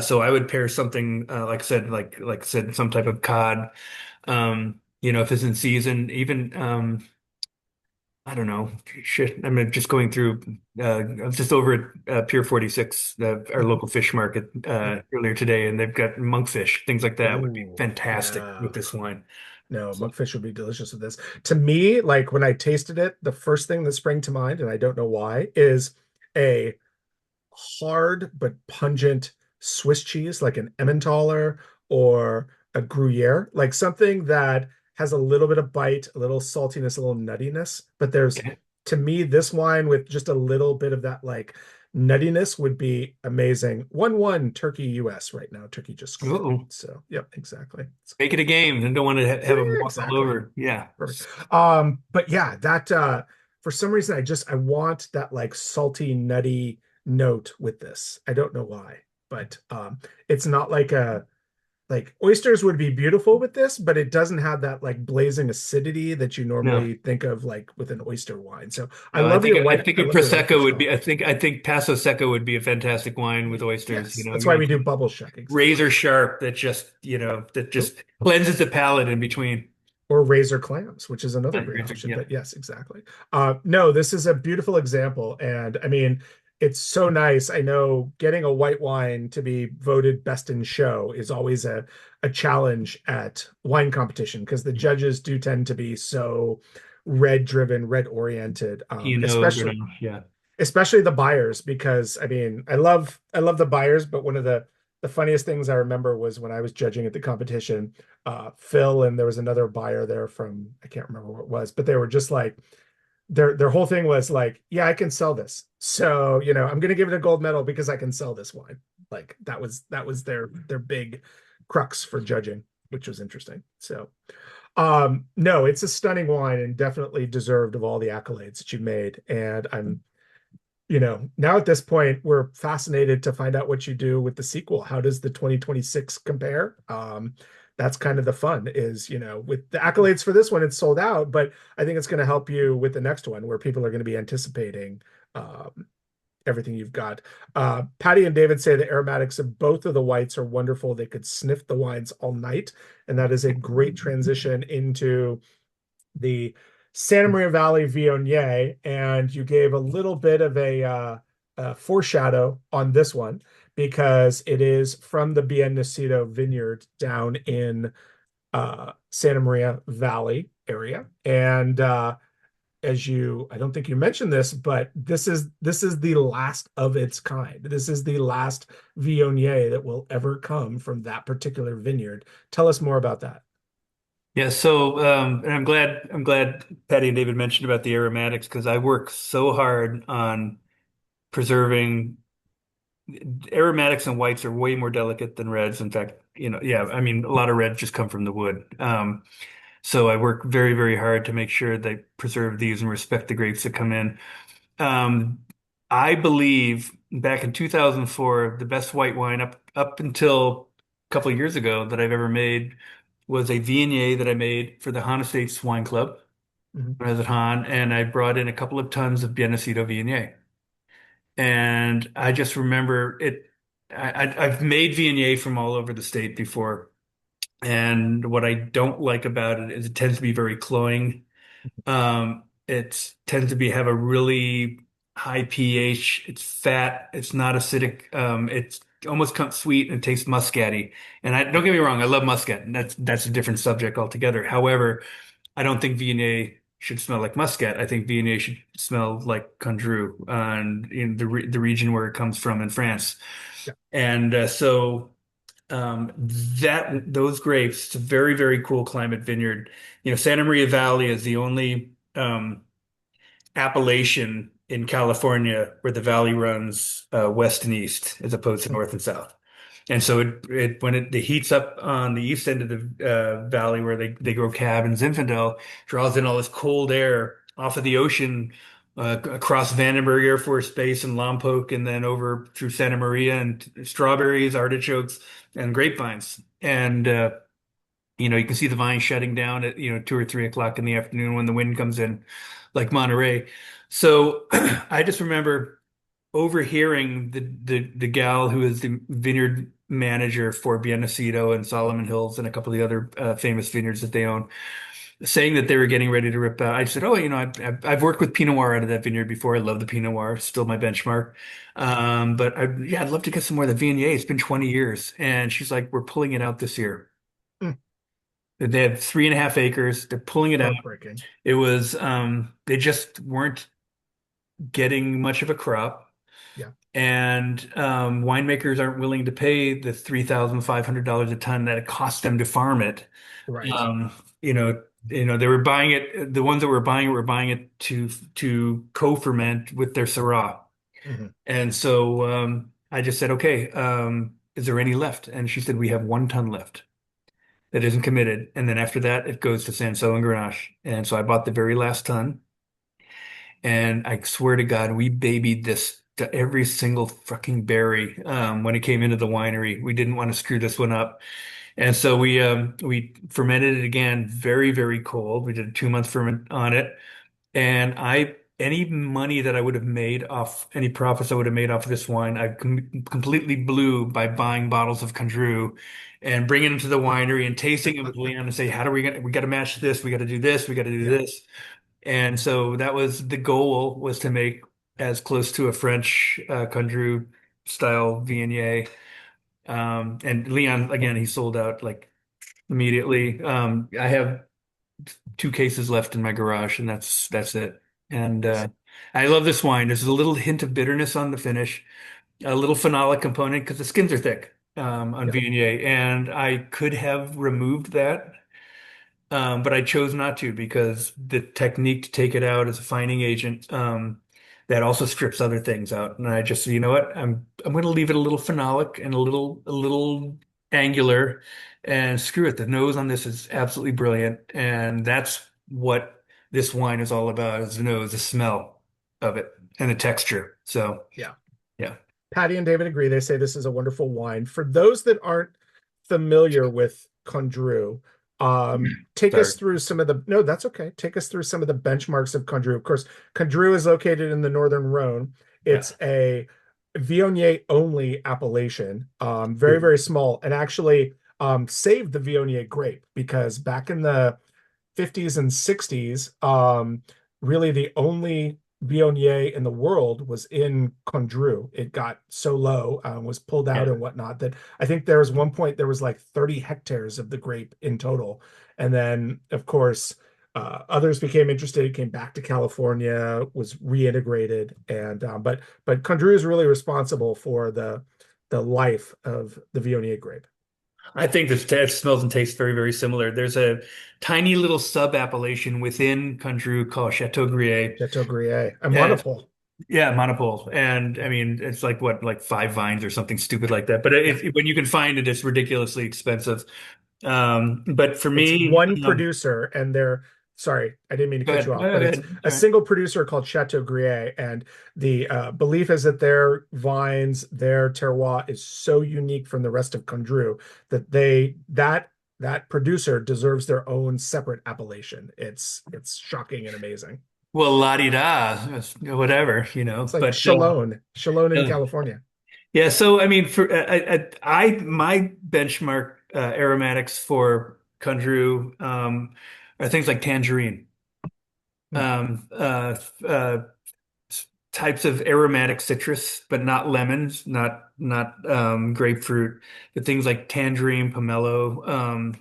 So I would pair something, like I said, like I said, some type of cod. If it's in season, even I don't know. Shit, I mean, just going through. I was just over at Pier 46, our Mhm. local fish market, Yep. earlier today, and they've got monkfish, things like that would be Oh, fantastic yeah. with this wine. No, So, monkfish would be delicious with this. To me, like when I tasted it, the first thing that sprang to mind, and I don't know why, is a hard but pungent Swiss cheese, like an Emmentaler or a Gruyere, like something that has a little bit of bite, a little saltiness, a little nuttiness. But there's, okay. to me, this wine with just a little bit of that like nuttiness would be amazing. 1-1 Turkey US right now. Turkey just scored. Ooh, So, yep, exactly. make it a game and don't want to have them walk all Exactly. over. Yeah. Perfect. But yeah, that for some reason I want that like salty, nutty note with this. I don't know why, but it's not like a like oysters would be beautiful with this, but it doesn't have that like blazing acidity that you No. normally think of like with an oyster wine. So No, I think I a love your Prosecco whitefish would be. call. I think Paso Secco would be a fantastic wine with oysters. Yes, You that's why want we do something bubble check. Exactly. razor sharp that Oh, just cleanses the palate in between. or razor clams, which is another great option. Yeah. But yes, exactly. No, this is a beautiful example. And I mean, it's so nice. I know getting a white wine to be voted best in show is always a challenge at wine competition because the judges do tend to be so red driven, red oriented, They're especially not. Yeah. the buyers because I mean I love the buyers, but one of the funniest things I remember was when I was judging at the competition, Phil and there was another buyer there from I can't remember what it was, but they were just like their whole thing was like, yeah, I can sell this. So, I'm gonna give it a gold medal because I can sell this wine. Like that was their big crux for judging, which was interesting. So no, it's a stunning wine and definitely deserved of all the accolades that you made. And I'm now at this point, we're fascinated to find out what you do with the sequel. How does the 2026 compare? That's kind of the fun is, with the accolades for this one, it's sold out, but I think it's going to help you with the next one where people are going to be anticipating everything you've got. Patty and David say the aromatics of both of the whites are wonderful. They could sniff the wines all night, and that is a great transition into the Santa Maria Valley Viognier, and you gave a little bit of a foreshadow on this one because it is from the Bien Nacido Vineyard down in Santa Maria Valley area. And I don't think you mentioned this, but this is the last of its kind. This is the last Viognier that will ever come from that particular vineyard. Tell us more about that. Yeah. So, and I'm glad Patty and David mentioned about the aromatics because I work so hard on preserving aromatics, and whites are way more delicate than reds. In fact, yeah, I mean, a lot of reds just come from the wood. So I work very, very hard to make sure they preserve these and respect the grapes that come in. Um, I believe back in 2004, the best white wine up until a couple of years ago that I've ever made was a Viognier that I made for the Han Estates Wine Club Mhm. when I was at Han, and I brought in a couple of tons of Nacido Viognier. And I just remember it. I've made Viognier from all over the state before, and what I don't like about it is it tends to be very cloying. It tends to be have a really high pH. It's fat. It's not acidic. It's almost sweet and tastes muscatty. And I don't get me wrong, I love muscat, and that's a different subject altogether. However, I don't think Viognier should smell like muscat. I think Viognier should smell like Condrieu and in the region where it comes from in France. Yeah. And so that those grapes, it's a very, very cool climate vineyard. Santa Maria Valley is the only appellation in California where the valley runs west and east as opposed to north and south. And so when it heats up on the east end of the valley where they grow Cab and Zinfandel, draws in all this cold air off of the ocean across Vandenberg Air Force Base and Lompoc, and then over through Santa Maria and strawberries, artichokes, and grapevines. And You can see the vine shutting down at 2 or 3 o'clock in the afternoon when the wind comes in, like Monterey. So I just remember overhearing the gal who is the vineyard manager for Nacido and Solomon Hills and a couple of the other famous vineyards that they own, saying that they were getting ready to rip out. I said, "Oh, I've worked with Pinot Noir out of that vineyard before. I love the Pinot Noir, still my benchmark. But yeah, I'd love to get some more of the Viognier. It's been 20 years." And she's like, "We're pulling it out this year." Mm, They had 3.5 acres. They're pulling it out. heartbreaking. It was they just weren't getting much of a crop. Yeah, And winemakers aren't willing to pay the $3,500 a ton that it costs them to farm it. right. Um, they were buying it. The ones that were buying it to co-ferment with their Syrah. Hmm. And so I just said, okay, is there any left? And she said, we have 1 ton left that isn't committed. And then after that, it goes to Sanso and Grenache. And so I bought the very last ton. And I swear to God, we babied this to every single fucking berry when it came into the winery. We didn't want to screw this one up. And so we fermented it again, very, very cold. We did a 2 month ferment on it. And any money that I would have made off, any profits I would have made off of this wine, I completely blew by buying bottles of Condrieu and bringing them to the winery and tasting them with Leon and say, how do we got to match this? We got to do this. We got to do Yeah. this. And so that was the goal, was to make as close to a French Condrieu style Viognier. And Leon, again, he sold out like immediately. I have 2 cases left in my garage, and that's it. And I love this wine. There's a little hint of bitterness on the finish, a little phenolic component because the skins are thick on Yep. Viognier, and I could have removed that. But I chose not to because the technique to take it out is a fining agent that also strips other things out. And I just, you know what, I'm going to leave it a little phenolic and a little angular, and screw it. The nose on this is absolutely brilliant, and that's what this wine is all about: is the nose, the smell of it, and the texture. So Yeah. yeah, Patty and David agree. They say this is a wonderful wine. For those that aren't familiar with Condrieu, take sorry. us through some of the, no, that's okay. Take us through some of the benchmarks of Condrieu. Of course, Condrieu is located in the Northern Rhone. Yeah. It's a Viognier only appellation, very, very small, and actually saved the Viognier grape because back in the 50s and 60s, really the only Viognier in the world was in Condrieu. It got so low, was pulled out Yeah. and whatnot, that I think there was one point there was like 30 hectares of the grape in total. And then, of course, others became interested. It came back to California, was reintegrated, and but Condrieu is really responsible for the life of the Viognier grape. I think this smells and tastes very, very similar. There's a tiny little sub-appellation within Condrieu called Chateau Gruyere. Chateau Gruyere, a Yeah, monopole. yeah, monopole. And I mean, it's like what, like 5 vines or something stupid like that. But Yeah. when you can find it, it's ridiculously expensive. But for It's me, one producer, and they're sorry, I didn't mean to go cut ahead. you off, No, but go it's ahead. a All right. single producer called Chateau Gruyere, and the belief is that their vines, their terroir is so unique from the rest of Condrieu that that producer deserves their own separate appellation. It's shocking and amazing. Well, la-di-da, whatever, It's like But Chalone in uh, California. yeah, so I mean, for my benchmark aromatics for Condrieu are things like tangerine, Mm, um, types of aromatic citrus, but not lemons, not grapefruit, but things like tangerine, pomelo,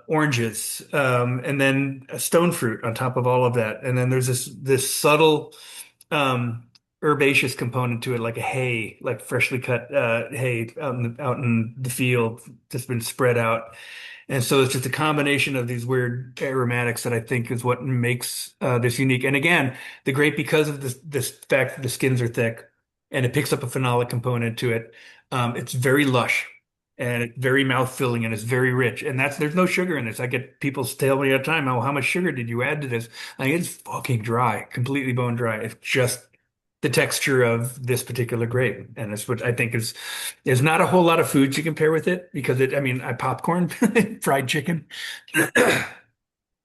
oranges, and then a stone fruit on top of all of that. And then there's this subtle um, herbaceous component to it, like a hay, like freshly cut hay out in the field, that's been spread out. And so it's just a combination of these weird aromatics that I think is what makes this unique. And again, the grape, because of this fact that the skins are thick and it picks up a phenolic component to it, it's very lush and it's very mouth-filling and it's very rich. And there's no sugar in this. I get people tell me all the time, "Oh, how much sugar did you add to this?" Like, it's fucking dry, completely bone dry. It's just the texture of this particular grape. And it's what I think is there's not a whole lot of foods you can pair with it because I mean, I popcorn, fried chicken.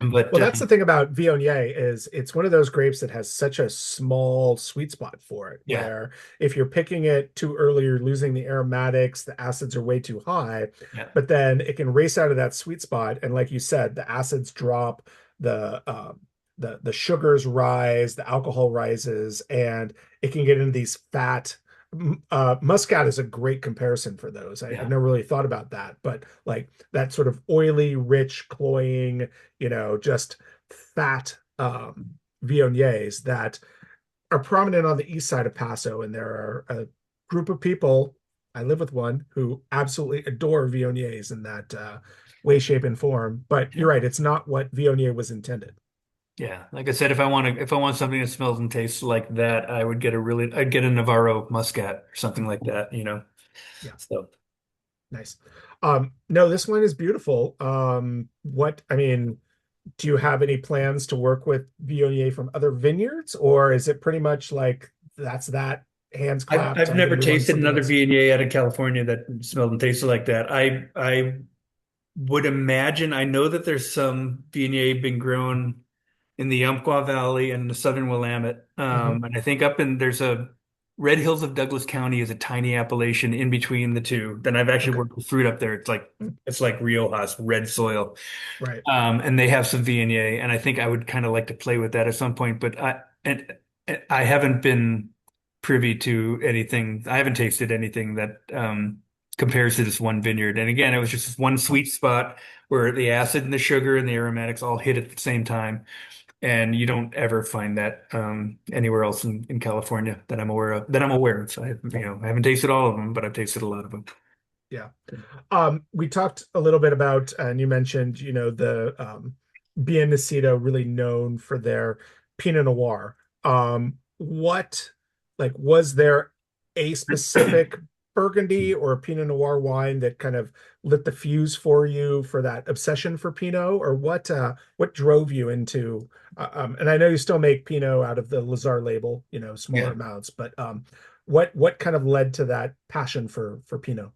But Well, that's the thing about Viognier is it's one of those grapes that has such a small sweet spot for it, yeah, where if you're picking it too early, you're losing the aromatics, the acids are way too high, yeah, but then it can race out of that sweet spot. And like you said, the acids drop, the sugars rise, the alcohol rises, and it can get into these fat. Muscat is a great comparison for those. I yeah, never really thought about that, but like that sort of oily, rich, cloying, just fat Viogniers that are prominent on the east side of Paso. And there are a group of people, I live with one, who absolutely adore Viogniers in that way, shape, and form. But yeah. you're right, it's not what Viognier was intended. Yeah, like I said, if I want something that smells and tastes like that, I'd get a Navarro Muscat or something like that, you know. Yeah, So nice. No, this one is beautiful. I mean, do you have any plans to work with Viognier from other vineyards, or is it pretty much like that's that, hands clap, I've time to never move on to tasted something another else? Viognier out of California that smelled and tasted like that. I would imagine I know that there's some Viognier been grown in the Umpqua Valley and the southern Willamette. Hmm. And I think up in there's a Red Hills of Douglas County is a tiny appellation in between the two. Then I've actually Okay. worked with fruit up there. It's like Riojas, red soil. Right. And they have some Viognier, and I think I would kind of like to play with that at some point. But and I haven't been privy to anything. I haven't tasted anything that compares to this one vineyard. And again, it was just this one sweet spot where the acid and the sugar and the aromatics all hit at the same time. And you don't ever find that anywhere else in California that I'm aware of. That I'm aware of. So I haven't tasted all of them, but I've tasted a lot of them. Yeah. We talked a little bit about, and you mentioned, the being Nacido really known for their Pinot Noir. What, like, was there a specific Burgundy or a Pinot Noir wine that kind of lit the fuse for you for that obsession for Pinot, or what drove you into, and I know you still make Pinot out of the Lazarre label, smaller Yeah. amounts, but what kind of led to that passion for Pinot?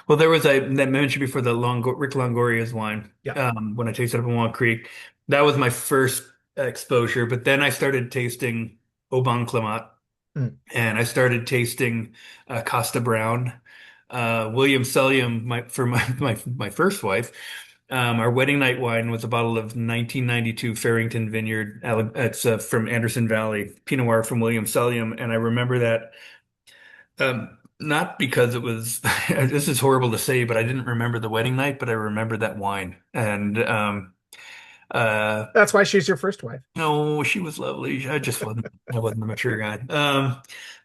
Well, there was a that mentioned before the Rick Longoria's wine. Yeah. When I tasted up in Walnut Creek, that was my first exposure. But then I started tasting Aubin Clement, Mm. and I started tasting Costa Brown, William Sellium. For my first wife, our wedding night wine was a bottle of 1992 Farrington Vineyard. It's from Anderson Valley Pinot Noir from William Sellium, and I remember that. Not because it was, this is horrible to say, but I didn't remember the wedding night, but I remember that wine. And uh, That's why she's your first wife. no, she was lovely. I wasn't a mature guy.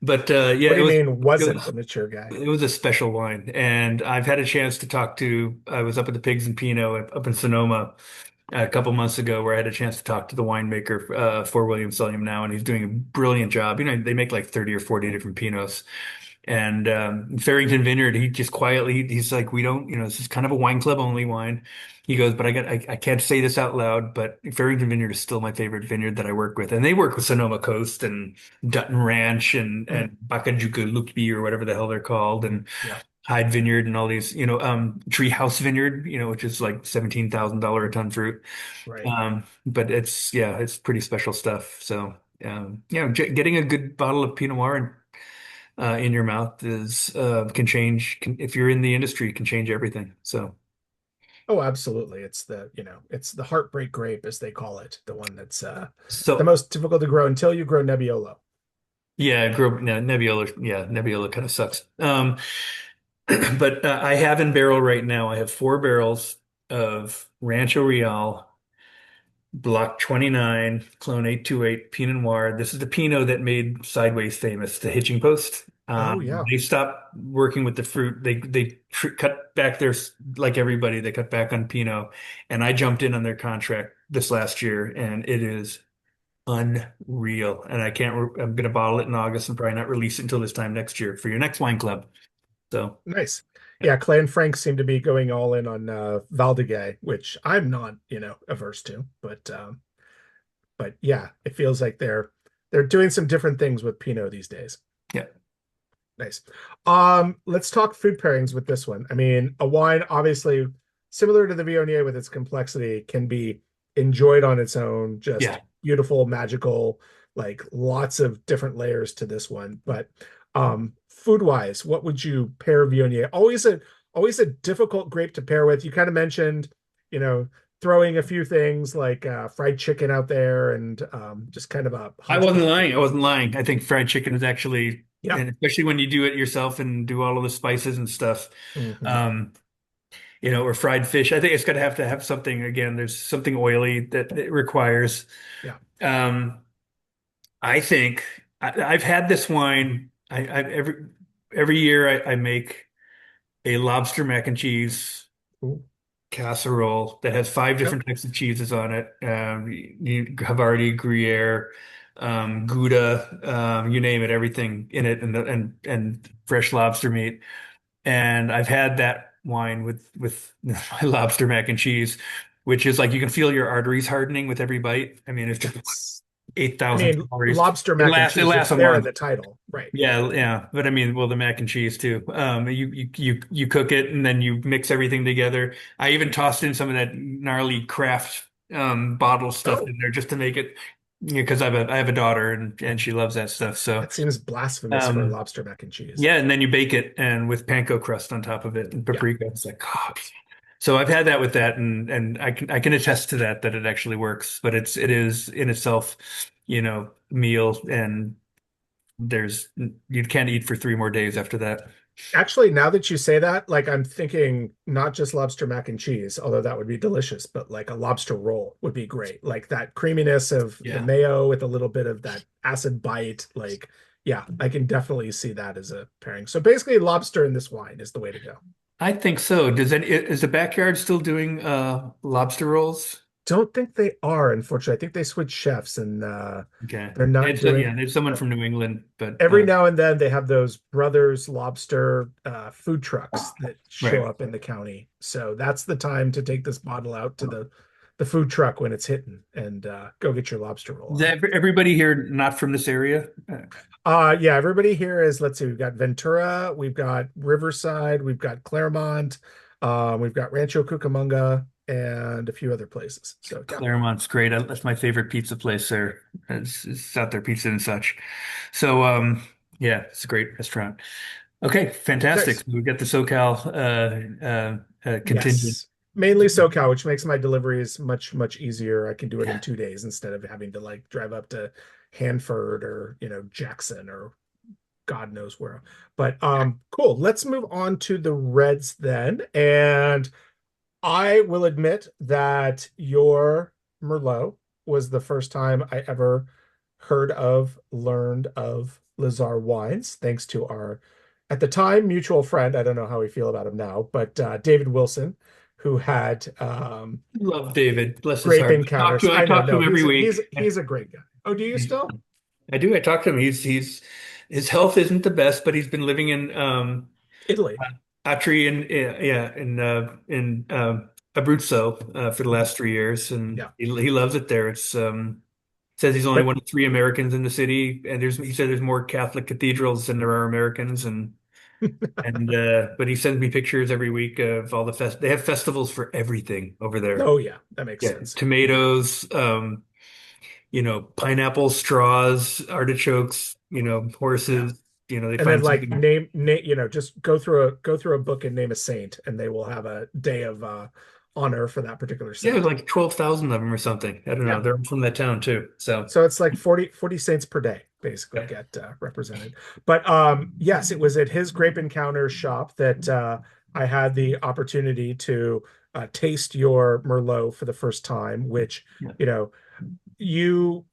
But yeah, What do you mean it wasn't was, a mature guy? it was a special wine. And I've had a chance to I was up at the Pigs and Pinot up in Sonoma a couple months ago where I had a chance to talk to the winemaker for William Sellium now, and he's doing a brilliant job. You know, they make like 30 or 40 different Pinots. And Farrington Vineyard, he just quietly, he's like, we don't, this is kind of a wine club only wine. He goes, but I can't say this out loud, but Farrington Vineyard is still my favorite vineyard that I work with. And they work with Sonoma Coast and Dutton Ranch Mm. and Bakajuka or whatever the hell they're called, and Yeah. Hyde Vineyard and all these, Treehouse Vineyard, which is like $17,000 a ton fruit. Right. But it's pretty special stuff. So, getting a good bottle of Pinot Noir in your mouth can change if you're in the industry can change everything. So Oh, absolutely. It's the heartbreak grape, as they call it, the one that's the so most difficult to grow until you grow Nebbiolo. yeah, I grew up Nebbiolo. Yeah, Nebbiolo kind of sucks. But I have in barrel right now. I have 4 barrels of Rancho Real Block 29 Clone 828 Pinot Noir. This is the Pinot that made Sideways famous, the hitching post. Oh, yeah. They stopped working with the fruit. They cut back like everybody. They cut back on Pinot, and I jumped in on their contract this last year, and it is unreal. And I can't. I'm going to bottle it in August and probably not release it until this time next year for your next wine club. So Nice. yeah, Yeah, Clay and Frank seem to be going all in on Valdegay, which I'm not, averse to, but yeah, it feels like they're doing some different things with Pinot these days. Yeah. Nice. Let's talk food pairings with this one. I mean, a wine, obviously, similar to the Viognier with its complexity, can be enjoyed on its own, just Yeah. beautiful, magical, like lots of different layers to this one. But food wise, what would you pair Viognier? Always a difficult grape to pair with. You kind of mentioned, you know, throwing a few things like fried chicken out there and just kind of a I wasn't hodgepodge. lying. I wasn't lying. I think fried chicken is actually, Yeah. and especially when you do it yourself and do all of the spices and stuff, Hmm. um, or fried fish. I think it's got to have something, again, there's something oily that it requires. Yeah. Um, I think I've had this wine. Every year I make a lobster mac and cheese Ooh. casserole that has five Yep. different types of cheeses on it. Havarti, Gruyere, Gouda, you name it, everything in it, and fresh lobster meat. And I've had that wine with my lobster mac and cheese, which is like you can feel your arteries hardening with every bite. I mean, it's just That's, I 8,000 mean, calories. lobster mac and It cheese, it's lasts a there in month. the title. Right. Yeah, yeah, but I mean, well, the mac and cheese too. You cook it and then you mix everything together. I even tossed in some of that gnarly craft bottle stuff Oh, in there just to make it, because I have a daughter and she loves that stuff. So that seems blasphemous for um, lobster mac and cheese. yeah, and then you bake it and with panko crust on top of it and Yeah. paprika. It's like, oh. So I've had that with that, and I can attest to that it actually works. But it is in itself, meal, and there's you can't eat for 3 more days after that. Actually, now that you say that, like I'm thinking not just lobster mac and cheese, although that would be delicious, but like a lobster roll would be great. Like that creaminess of the Yeah, mayo with a little bit of that acid bite. Like, yeah, I can definitely see that as a pairing. So basically, lobster in this wine is the way to go. I think so. Is the backyard still doing lobster rolls? Don't think they are, unfortunately. I think they switched chefs and Okay, they're not doing. there's someone from New England, but Every now and then they have those Brothers Lobster food trucks that show right. up in the county. So that's the time to take this bottle out to the food truck when it's hitting and go get your lobster roll Is on. everybody here not from this area? Yeah, everybody here is, let's see, we've got Ventura, we've got Riverside, we've got Claremont, we've got Rancho Cucamonga, and a few other places. So yeah, Claremont's great. That's my favorite pizza place there. It's out there, pizza and such. So, yeah, it's a great restaurant. Okay, fantastic. nice. We get the SoCal contingent. Yes. Mainly SoCal, which makes my deliveries much easier. I can do it in Yeah. 2 days instead of having to like drive up to Hanford or, Jackson or God knows where. But cool. Let's move on to the Reds then. And I will admit that your Merlot was the first time I ever learned of Lazarre Wines, thanks to our, at the time, mutual friend. I don't know how we feel about him now, but David Wilson, who had Love David. Bless his grape heart. encounters. I I know, talk to no, him every week. he's a great guy. Oh, do you still? I do. I talk to him. His health isn't the best, but he's been living in Italy. Atri in yeah in Abruzzo for the last 3 years, and Yeah. he loves it there. It's says he's only But one of three Americans in the city, and he said there's more Catholic cathedrals than there are Americans, and but he sends me pictures every week of all the they have festivals for everything over there. oh yeah, that makes Yeah, sense. tomatoes, pineapple straws, artichokes, Yeah. horses. They And then find like something. name, just go through a book and name a saint, and they will have a day of honor for that particular Yeah, saint. like 12,000 of them or something. I don't know. Yeah. They're from that town too. So So it's like 40 saints per day basically yeah, get represented. But yes, it was at his Grape Encounters shop that I had the opportunity to taste your Merlot for the first time, which, yeah, you know, you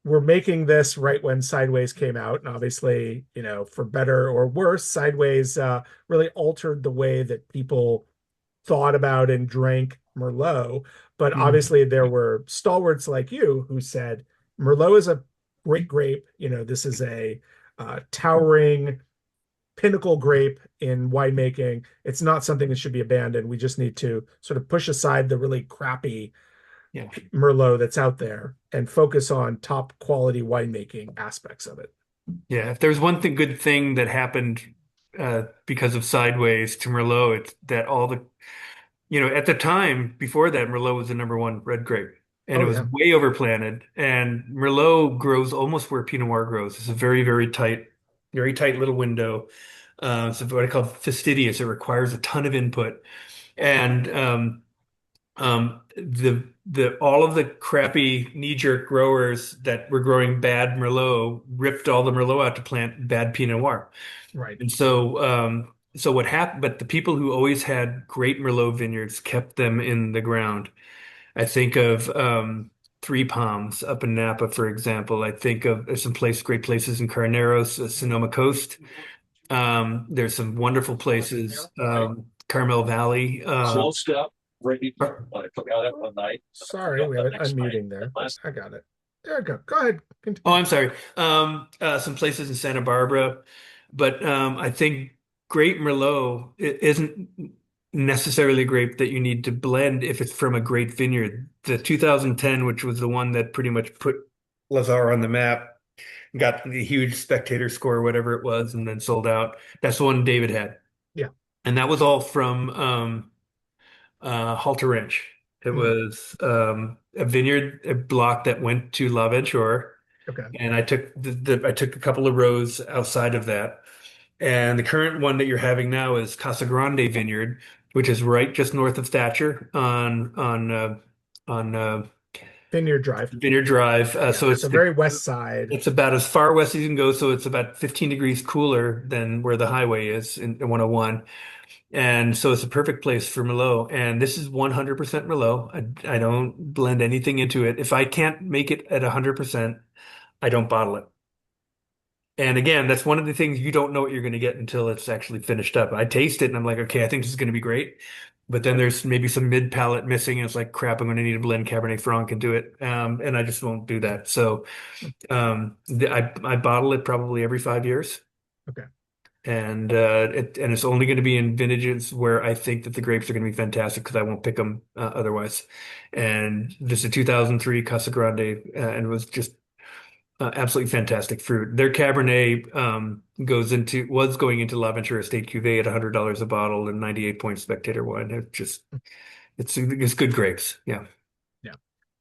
were making this right when Sideways came out, and obviously, for better or worse, Sideways really altered the way that people thought about and drank Merlot. But mm, obviously, there were stalwarts like you who said Merlot is a great grape. This is a towering pinnacle grape in winemaking. It's not something that should be abandoned. We just need to sort of push aside the really crappy Yeah. Merlot that's out there and focus on top quality winemaking aspects of it. Yeah. If there's one thing, good thing that happened because of Sideways to Merlot, it's that all the, at the time before that, Merlot was the number one red grape. And it Oh was yeah, way overplanted. And Merlot grows almost where Pinot Noir grows. It's a very tight little window. It's what I call fastidious. It requires a ton of input. And the all of the crappy knee-jerk growers that were growing bad Merlot ripped all the Merlot out to plant bad Pinot Noir. right. And so what happened, but the people who always had great Merlot vineyards kept them in the ground. I think of Three Palms up in Napa, for example. I think of there's great places in Carneros, Sonoma Coast. There's some wonderful places, Carmel Valley. Sorry, we have it unmuting there. I got it. There we go. Go ahead. Oh, Continue. I'm sorry. Some places in Santa Barbara, but I think grape Merlot isn't necessarily a grape that you need to blend if it's from a great vineyard. The 2010, which was the one that pretty much put Lazarre on the map, got the huge spectator score, whatever it was, and then sold out. That's the one David had, Yeah. and that was all from Halter Ranch. It Mm, was a vineyard, a block that went to La Venture. okay. And I took I took a couple of rows outside of that. And the current one that you're having now is Casa Grande Vineyard, which is right just north of Thatcher on Vineyard Drive. Vineyard Drive. Yeah. So So very west side. it's about as far west as you can go. So it's about 15 degrees cooler than where the highway is in 101. And so it's a perfect place for Merlot. And this is 100% Merlot. I don't blend anything into it. If I can't make it at 100%, I don't bottle it. And again, that's one of the things you don't know what you're going to get until it's actually finished up. I taste it and I'm like, okay, I think this is going to be great. But then there's maybe some mid palate missing. And it's like, crap, I'm going to need to blend Cabernet Franc into it. And I just won't do that. So I bottle it probably every 5 years. Okay. And it's only going to be in vintages where I think that the grapes are going to be fantastic because I won't pick them otherwise. And this is a 2003 Casa Grande, and it was just absolutely fantastic fruit. Their Cabernet was going into La Ventura Estate Cuvée at $100 a bottle and 98 point spectator wine. It's good grapes. Yeah. Yeah.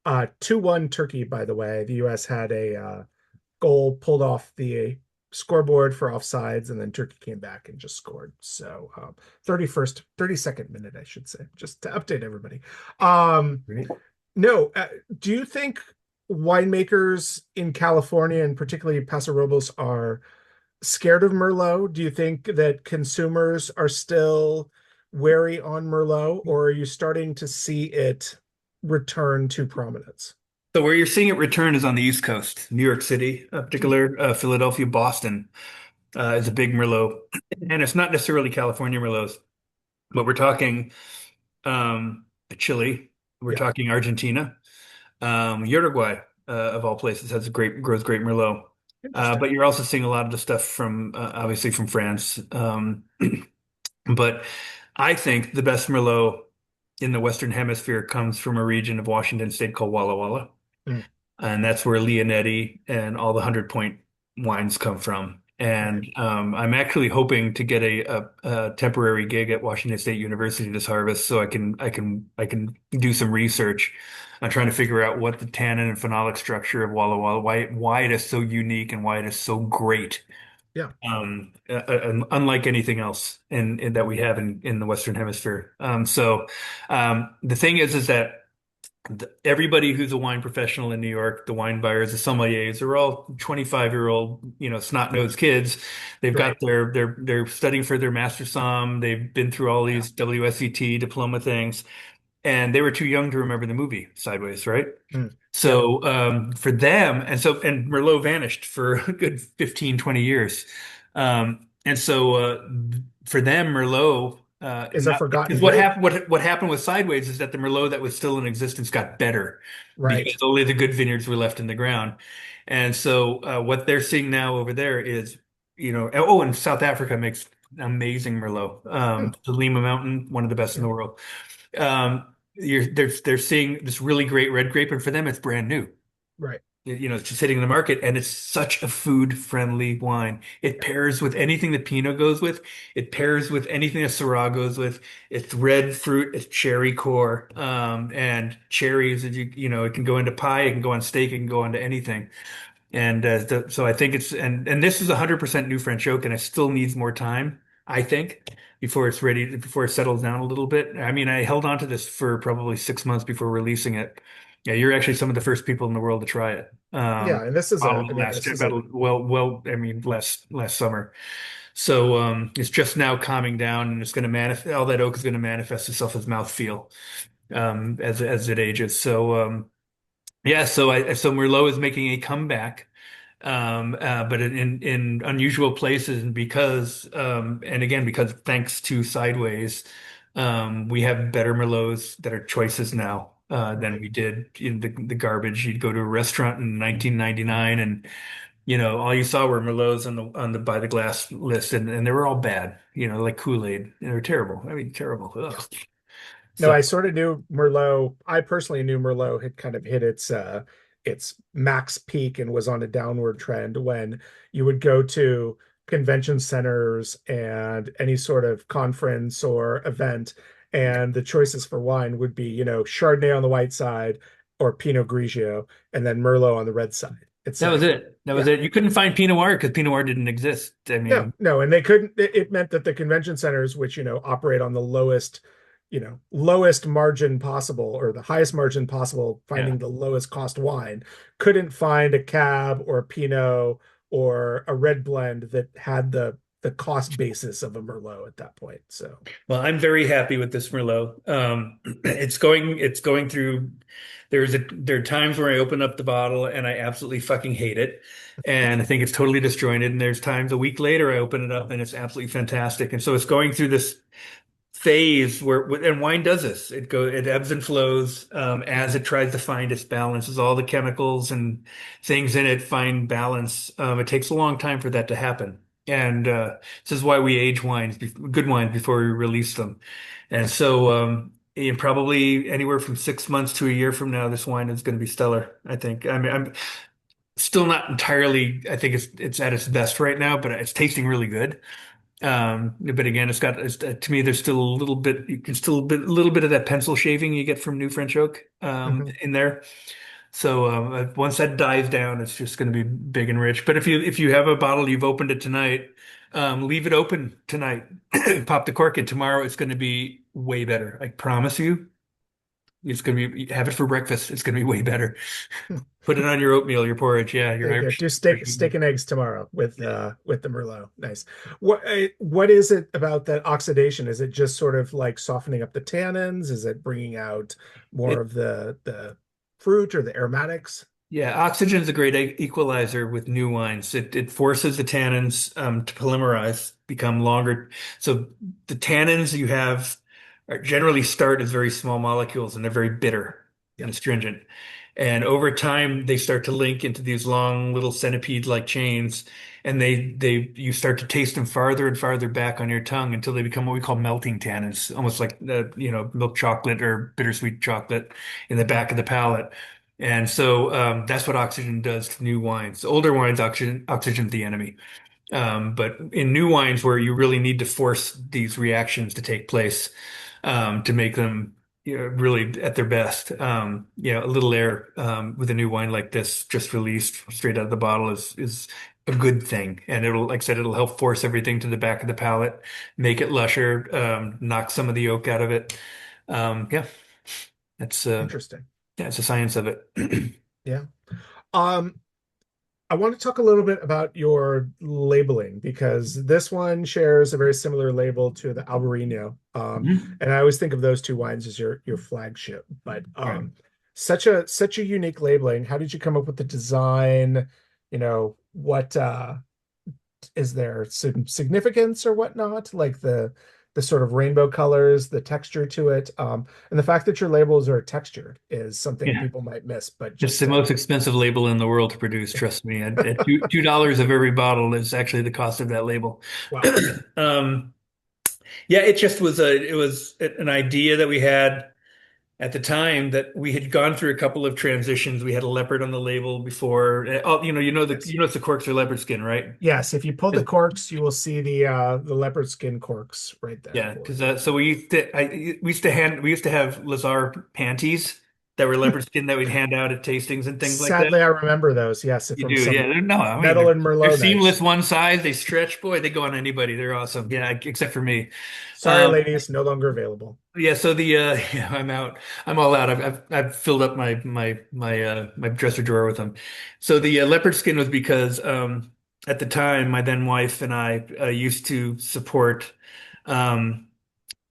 2-1 Turkey, by the way. The US had a goal pulled off the scoreboard for offsides, and then Turkey came back and just scored. So 32nd minute, I should say, just to update everybody. Great. No, do you think winemakers in California and particularly Paso Robles are scared of Merlot? Do you think that consumers are still wary on Merlot, or are you starting to see it return to prominence? So where you're seeing it return is on the East Coast, New York City, particular, Philadelphia, Boston is a big Merlot, and it's not necessarily California Merlots, but we're talking Chile, we're Yeah, talking Argentina, Uruguay, of all places, grows great Merlot. interesting. But you're also seeing a lot of the stuff from obviously from France. But I think the best Merlot in the Western Hemisphere comes from a region of Washington State called Walla Walla. Mm, And that's where Leonetti and all the 100 point wines come from. right. And I'm actually hoping to get a temporary gig at Washington State University this harvest, so I can do some research. I'm trying to figure out what the tannin and phenolic structure of Walla Walla, why it is so unique and why it is so great, Yeah. unlike anything else that we have in the Western Hemisphere. The thing is that everybody who's a wine professional in New York, the wine buyers, the sommeliers, are all 25-year-old, snot-nosed kids. They've got Right. they're studying for their master somm. They've been through all Yeah. these WSET diploma things, and they were too young to remember the movie Sideways, right? Mm, yep. So for them, and Merlot vanished for a good 15, 20 years. And so for them, Merlot, Is a not because forgotten grape. what happened with Sideways is that the Merlot that was still in existence got better because Right. only the good vineyards were left in the ground. And so what they're seeing now over there is, and South Africa makes amazing Merlot. Mm, The Lima Mountain, one of the best in yeah. the world. Um, they're seeing this really great red grape, and for them it's brand new. Right. It's just hitting the market, and it's such a food-friendly wine. It pairs with anything that Pinot goes with. It pairs with anything that Syrah goes with. It's red fruit, it's cherry core, and cherries. It can go into pie, it can go on steak, it can go onto anything. And so I think and this is 100% new French oak, and it still needs more time, I think, before it's ready, before it settles down a little bit. I mean, I held on to this for probably 6 months before releasing it. Yeah, you're actually some of the first people in the world to try it. Yeah, and this is a, I mean, this is a, I mean, last summer. So it's just now calming down, and it's going to manifest. All that oak is going to manifest itself as mouthfeel as it ages. So yeah, so Merlot is making a comeback, but in unusual places, and because thanks to Sideways, we have better Merlots that are choices now than right. we did in the garbage. You'd go to a restaurant in 1999, and all you saw were Merlots on the by the glass list, and they were all bad. Like Kool-Aid. They were terrible. I mean, terrible. Yeah. Ugh. No, So I sort of knew Merlot. I personally knew Merlot had kind of hit its max peak and was on a downward trend when you would go to convention centers and any sort of conference or event, and the choices for wine would be, Chardonnay on the white side or Pinot Grigio, and then Merlot on the red side. It's that was like, it. That was yeah. it. You couldn't find Pinot Noir because Pinot Noir didn't exist. I No, mean, no, and they couldn't. It meant that the convention centers, which operate on the lowest margin possible or the highest margin possible, yeah. finding the lowest cost wine, couldn't find a cab or a Pinot or a red blend that had the cost basis of a Merlot at that point. So Well, I'm very happy with this Merlot. It's going through. There are times where I open up the bottle and I absolutely fucking hate it, and I think it's totally disjointed. And there's times a week later I open it up and it's absolutely fantastic. And so it's going through this phase and wine does this. It ebbs and flows as it tries to find its balance. As all the chemicals and things in it find balance. It takes a long time for that to happen. And this is why we age good wines before we release them. And so in probably anywhere from 6 months to a year from now, this wine is going to be stellar, I think. I mean, I'm still not entirely, I think it's at its best right now, but it's tasting really good. But again, to me, there's still a little bit, you can still a little bit of that pencil shaving you get from New French Oak mhm. in there. So once that dies down, it's just going to be big and rich. But if you have a bottle, you've opened it tonight, leave it open tonight. Pop the cork in tomorrow. It's going to be way better. I promise you. It's going to be have it for breakfast. It's going to be way better. Put it on your oatmeal, your porridge. Yeah, your There you go. Irish. Do steak and eggs tomorrow with the Merlot. Nice. What is it about that oxidation? Is it just sort of like softening up the tannins? Is it bringing out more It of the fruit or the aromatics? Yeah, oxygen is a great equalizer with new wines. It forces the tannins to polymerize, become longer. So the tannins you have generally start as very small molecules, and they're very bitter and Yep. astringent. And over time, they start to link into these long little centipede-like chains, and you start to taste them farther and farther back on your tongue until they become what we call melting tannins, almost like milk chocolate or bittersweet chocolate in the back of the palate. And so that's what oxygen does to new wines. Older wines, oxygen's the enemy. But in new wines where you really need to force these reactions to take place to make them really at their best, a little air with a new wine like this just released straight out of the bottle is a good thing. And like I said, it'll help force everything to the back of the palate, make it lusher, knock some of the oak out of it. Yeah, that's Interesting. yeah, it's a science of it. Yeah. Um, I want to talk a little bit about your labeling because this one shares a very similar label to the Albarino. Mhm. And I always think of those two wines as your flagship. But Right. such a unique labeling. How did you come up with the design? What is there some significance or whatnot? Like the sort of rainbow colors, the texture to it, and the fact that your labels are textured is something Yeah. people might miss. But It's just the most expensive label in the world to produce, trust me. At $2 of every bottle is actually the cost of that label. wow. Um, yeah, it was an idea that we had. at the time that we had gone through a couple of transitions. We had a leopard on the label before. Oh, Yes. you know the corks are leopard skin, right? Yes, if you pull the corks, you will see the leopard skin corks right there Yeah, for because it. so we used to have Lazarre panties that were leopard skin that we'd hand out at tastings and things like that. Sadly, I remember those. Yes, You from do, some yeah. No, I mean metal and they're Merlot seamless nights. one size. They stretch, boy. They go on anybody. They're awesome. Yeah, except for me. Sorry, Um, ladies, no longer available. yeah. So yeah, I'm out. I'm all out. I've filled up my dresser drawer with them. So the leopard skin was because at the time my then wife and I used to support. Um,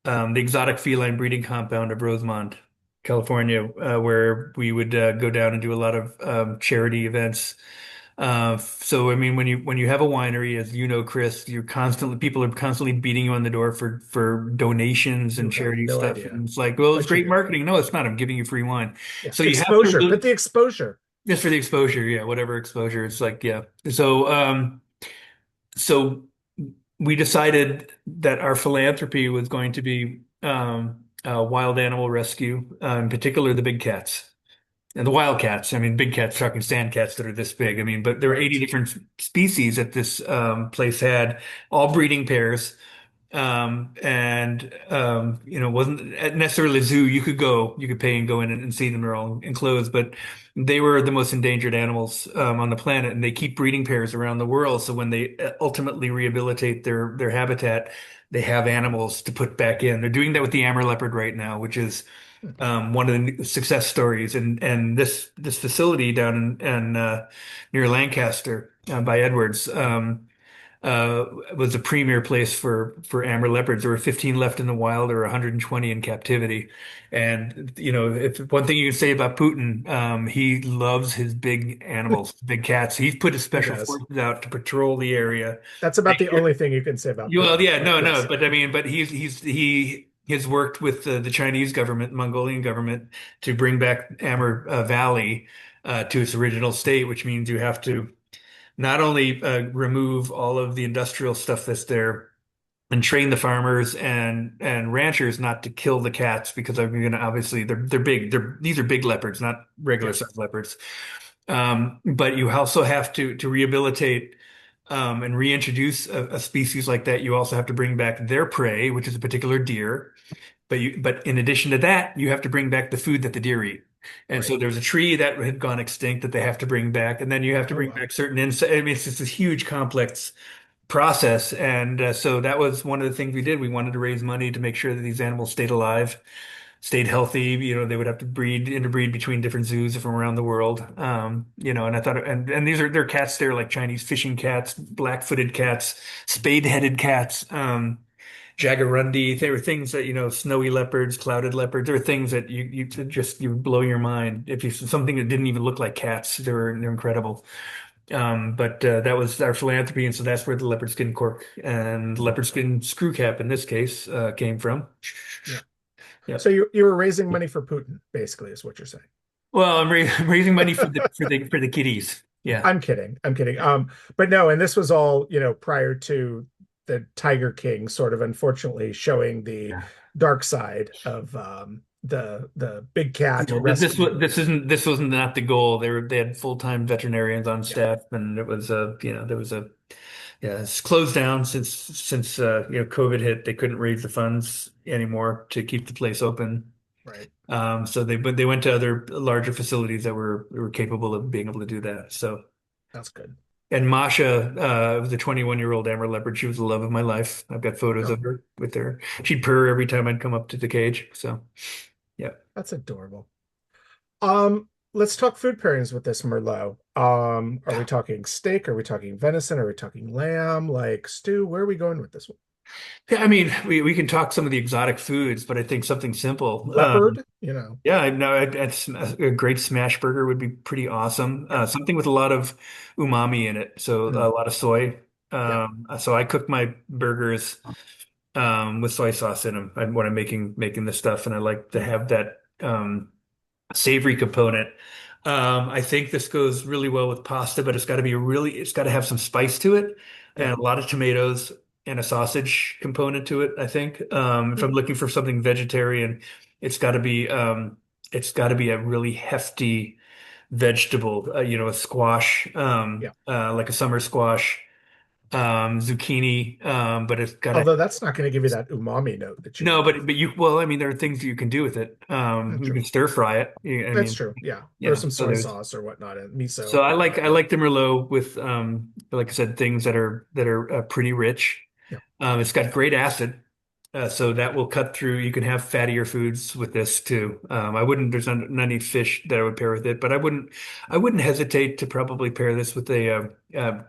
the exotic feline breeding compound of Rosemont, California, where we would go down and do a lot of charity events. So I mean, when you have a winery, as you know, Chris, you're constantly people are constantly beating you on the door for donations and You have charity no stuff, idea, and it's like, well, it's but you great do. marketing. No, it's not. I'm giving you free wine. Yeah, So you have to exposure, really but the exposure. just for the exposure, yeah, whatever exposure. It's like, yeah. So we decided that our philanthropy was going to be wild animal rescue, in particular the big cats and the wild cats. I mean, big cats, talking sand cats that are this big. I mean, but there were 80 Right. different species that this place had, all breeding pairs. Wasn't necessarily a zoo. You could pay and go in and see them. They're all enclosed, but they were the most endangered animals on the planet, and they keep breeding pairs around the world. So when they ultimately rehabilitate their habitat, they have animals to put back in. They're doing that with the Amur leopard right now, which is one of the success stories. And this facility down in near Lancaster by Edwards. Was a premier place for amber leopards. There were 15 left in the wild, or 120 in captivity. And if one thing you can say about Putin, he loves his big animals, big cats. He's put his He special does. forces out to patrol the area. That's about Make the sure, only thing you can say about well, Putin. yeah, But no, yes, but I mean, but he has worked with the Chinese government, Mongolian government, to bring back Amur Valley to its original state, which means you have to not only remove all of the industrial stuff that's there and train the farmers and ranchers not to kill the cats because they're going to obviously they're big. These are big leopards, not regular yes, size leopards. But you also have to rehabilitate and reintroduce a species like that. You also have to bring back their prey, which is a particular deer. But in addition to that, you have to bring back the food that the deer eat. And right. so there's a tree that had gone extinct that they have to bring back, and then you have to Oh bring wow, back certain insects. I mean, it's just this huge complex process. And so that was one of the things we did. We wanted to raise money to make sure that these animals stayed alive, stayed healthy. They would have to interbreed between different zoos from around the world. And I thought, and they're cats. They're like Chinese fishing cats, black-footed cats, spade-headed cats. Jaguarundi. They were things that, snowy leopards, clouded leopards. There were things that you blow your mind. If you something that didn't even look like cats, they're incredible. But that was our philanthropy, and so that's where the leopard skin cork and leopard skin screw cap in this case came from. yeah. So Yep. you were raising money for Putin, basically, is what you're saying. Well, I'm raising money for the kitties. Yeah. I'm kidding. I'm kidding. But no, and this was all, prior to the Tiger King sort of unfortunately showing the dark side of the big cat Yeah, rescue. this was not the goal. They had full-time veterinarians on Yeah, staff, and it was there was a yeah, it's closed down since COVID hit. They couldn't raise the funds anymore to keep the place open. right. So they went to other larger facilities that were capable of being able to do that. So That's good. and Masha was a 21-year-old Amber leopard. She was the love of my life. I've got photos Oh, of her with her. She'd purr every time I'd come up to the cage. So yeah. that's adorable. Let's talk food pairings with this Merlot. Are we talking steak? Are we talking venison? Are we talking lamb? Like stew? Where are we going with this one? Yeah, I mean, we can talk some of the exotic foods, but I think something simple. Leopard, Yeah, I know a great smash burger would be pretty awesome. yeah, Something with a lot of umami in it, so a mm, lot of soy. yeah, So I cook my burgers with soy sauce in them when I'm making this stuff, and I like to have that savory component. I think this goes really well with pasta, but it's got to have some spice to it yeah. and a lot of tomatoes and a sausage component to it, I think. If Mm, I'm looking for something vegetarian, It's got to be a really hefty vegetable, a squash, Yeah. like a summer squash, zucchini, but it's got to. Although that's not going to give you that umami note that you No, want. well, I mean, there are things you can do with it. You True. can stir fry it. I That's mean, true. Yeah. Or yeah. some So soy there's sauce or whatnot and so miso, I whatnot. Yeah. like the Merlot with like I said, things that are pretty rich. Yeah. It's got great acid, so that will cut through. You can have fattier foods with this too. I wouldn't. There's not any fish that I would pair with it, but I wouldn't hesitate to probably pair this with a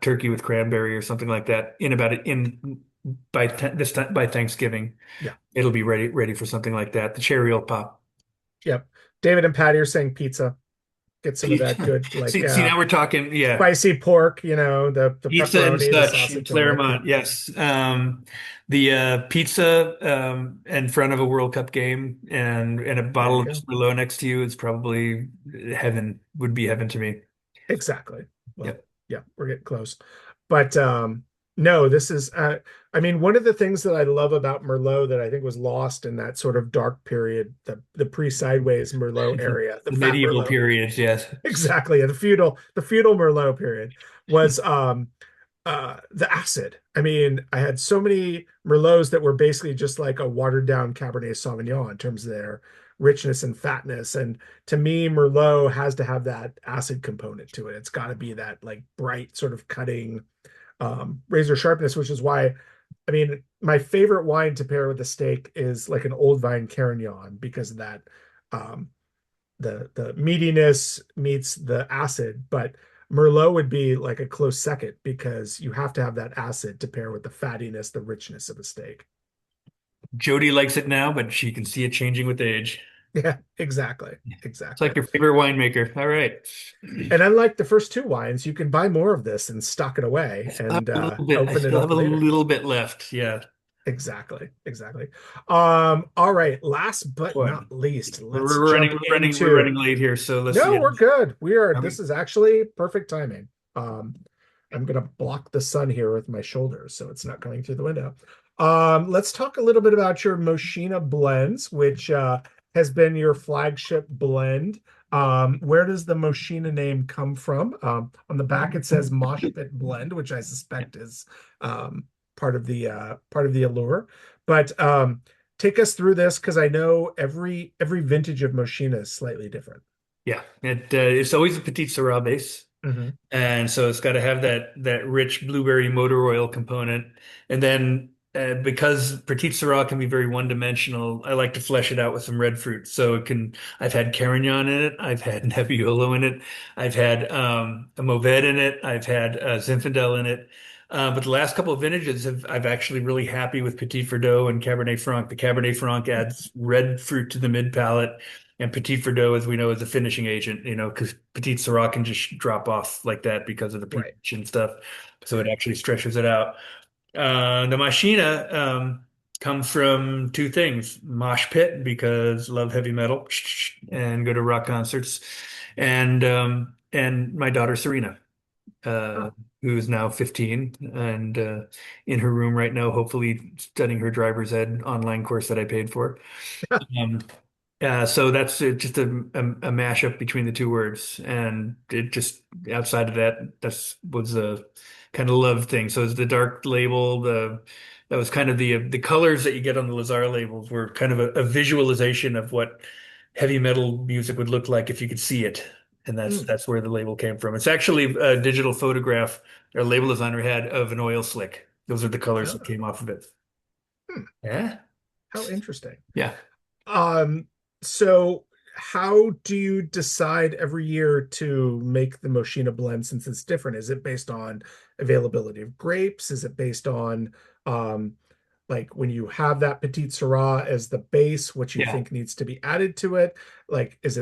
turkey with cranberry or something like that. This time by Thanksgiving, Yeah. it'll be ready for something like that. The cherry will pop. Yep. David and Patty are saying pizza. Get some of that good, like See, now we're talking. Yeah. spicy pork, the Pizza and pepperoni, the such in sausage on it. Yeah. Claremont, yes. The pizza in front of a World Cup game and a There bottle you of go. Merlot next to you is probably heaven, would be heaven to me. Exactly. Well, Yep. yeah, we're getting close. But no, this is I mean, one of the things that I love about Merlot that I think was lost in that sort of dark period, the pre-Sideways Merlot area, the The fat medieval Merlot. periods, yes. Exactly. The feudal Merlot period was the acid. I mean, I had so many Merlots that were basically just like a watered down Cabernet Sauvignon in terms of their richness and fatness. And to me, Merlot has to have that acid component to it. It's got to be that like bright sort of cutting razor sharpness, which is why I mean, my favorite wine to pair with a steak is like an old vine Carignan because of that um, the meatiness meets the acid, but Merlot would be like a close second because you have to have that acid to pair with the fattiness, the richness of a steak. Jody likes it now, but she can see it changing with age. Yeah, exactly. It's like Exactly. your favorite winemaker. All right. And unlike the first two wines, you can buy more of this and stock it away and I open it still up have a later. little bit left. Yeah. Exactly. Exactly. All right. Last but What? not least, We're, let's we're running, jump we're running into late here. So let's, No, yeah. we're good. Are This we? is actually perfect timing. I'm gonna block the sun here with my shoulders so it's not coming through the window. Let's talk a little bit about your Moshina blends, which has been your flagship blend. Where does the Moshina name come from? On the back it says Mosh Pit Blend, which I suspect is um, part of the allure. But take us through this because I know every vintage of Moshina is slightly different. Yeah, it's always a Petit Sirah base, Hmm. and so it's got to have that rich blueberry motor oil component. And then because Petit Sirah can be very one-dimensional, I like to flesh it out with some red fruit. So it can. I've had Carignan in it, I've had Nebbiolo in it, I've had a Mourvèdre in it, I've had Zinfandel in it. But the last couple of vintages I've actually really happy with Petit Verdot and Cabernet Franc. The Cabernet Franc adds red fruit to the mid palate. And Petit Verdot, as we know, is a finishing agent, because Petit Syrah can just drop off like that because of the Right, peach and stuff. So it right. actually stretches it out. The Machina comes from two things: mosh pit because love heavy metal and go to rock concerts, and my daughter Serena, uh, Oh, who is now 15 and in her room right now, hopefully studying her driver's ed online course that I paid for. Um, so that's just a mashup between the two words, and it just outside of that, that's was a kind of love thing. So it's the dark label, the that was kind of the colors that you get on the Lazarre labels were kind of a visualization of what heavy metal music would look like if you could see it, and that's mm, that's where the label came from. It's actually a digital photograph our label designer had of an oil slick. Those are the colors that oh, came off of it. hmm, Yeah, how interesting. yeah. Um, so how do you decide every year to make the Moschino blend since it's different? Is it based on availability of grapes? Is it based on um like when you have that Petit Syrah as the base, what you Yeah. think needs to be added to it? Like, is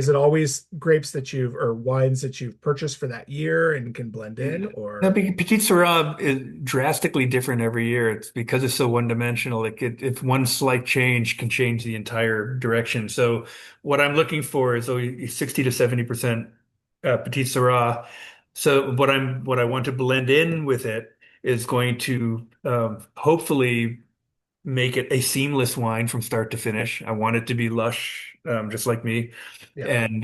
it always grapes that you've or wines that you've purchased for that year and can blend in No, or Petit Sirah is drastically different every year. It's because it's so one-dimensional. If one slight change can change the entire direction. So what I'm looking for is 60 to 70% Petit Sirah. So what I want to blend in with it is going to hopefully make it a seamless wine from start to finish. I want it to be lush, just like me, Yeah, and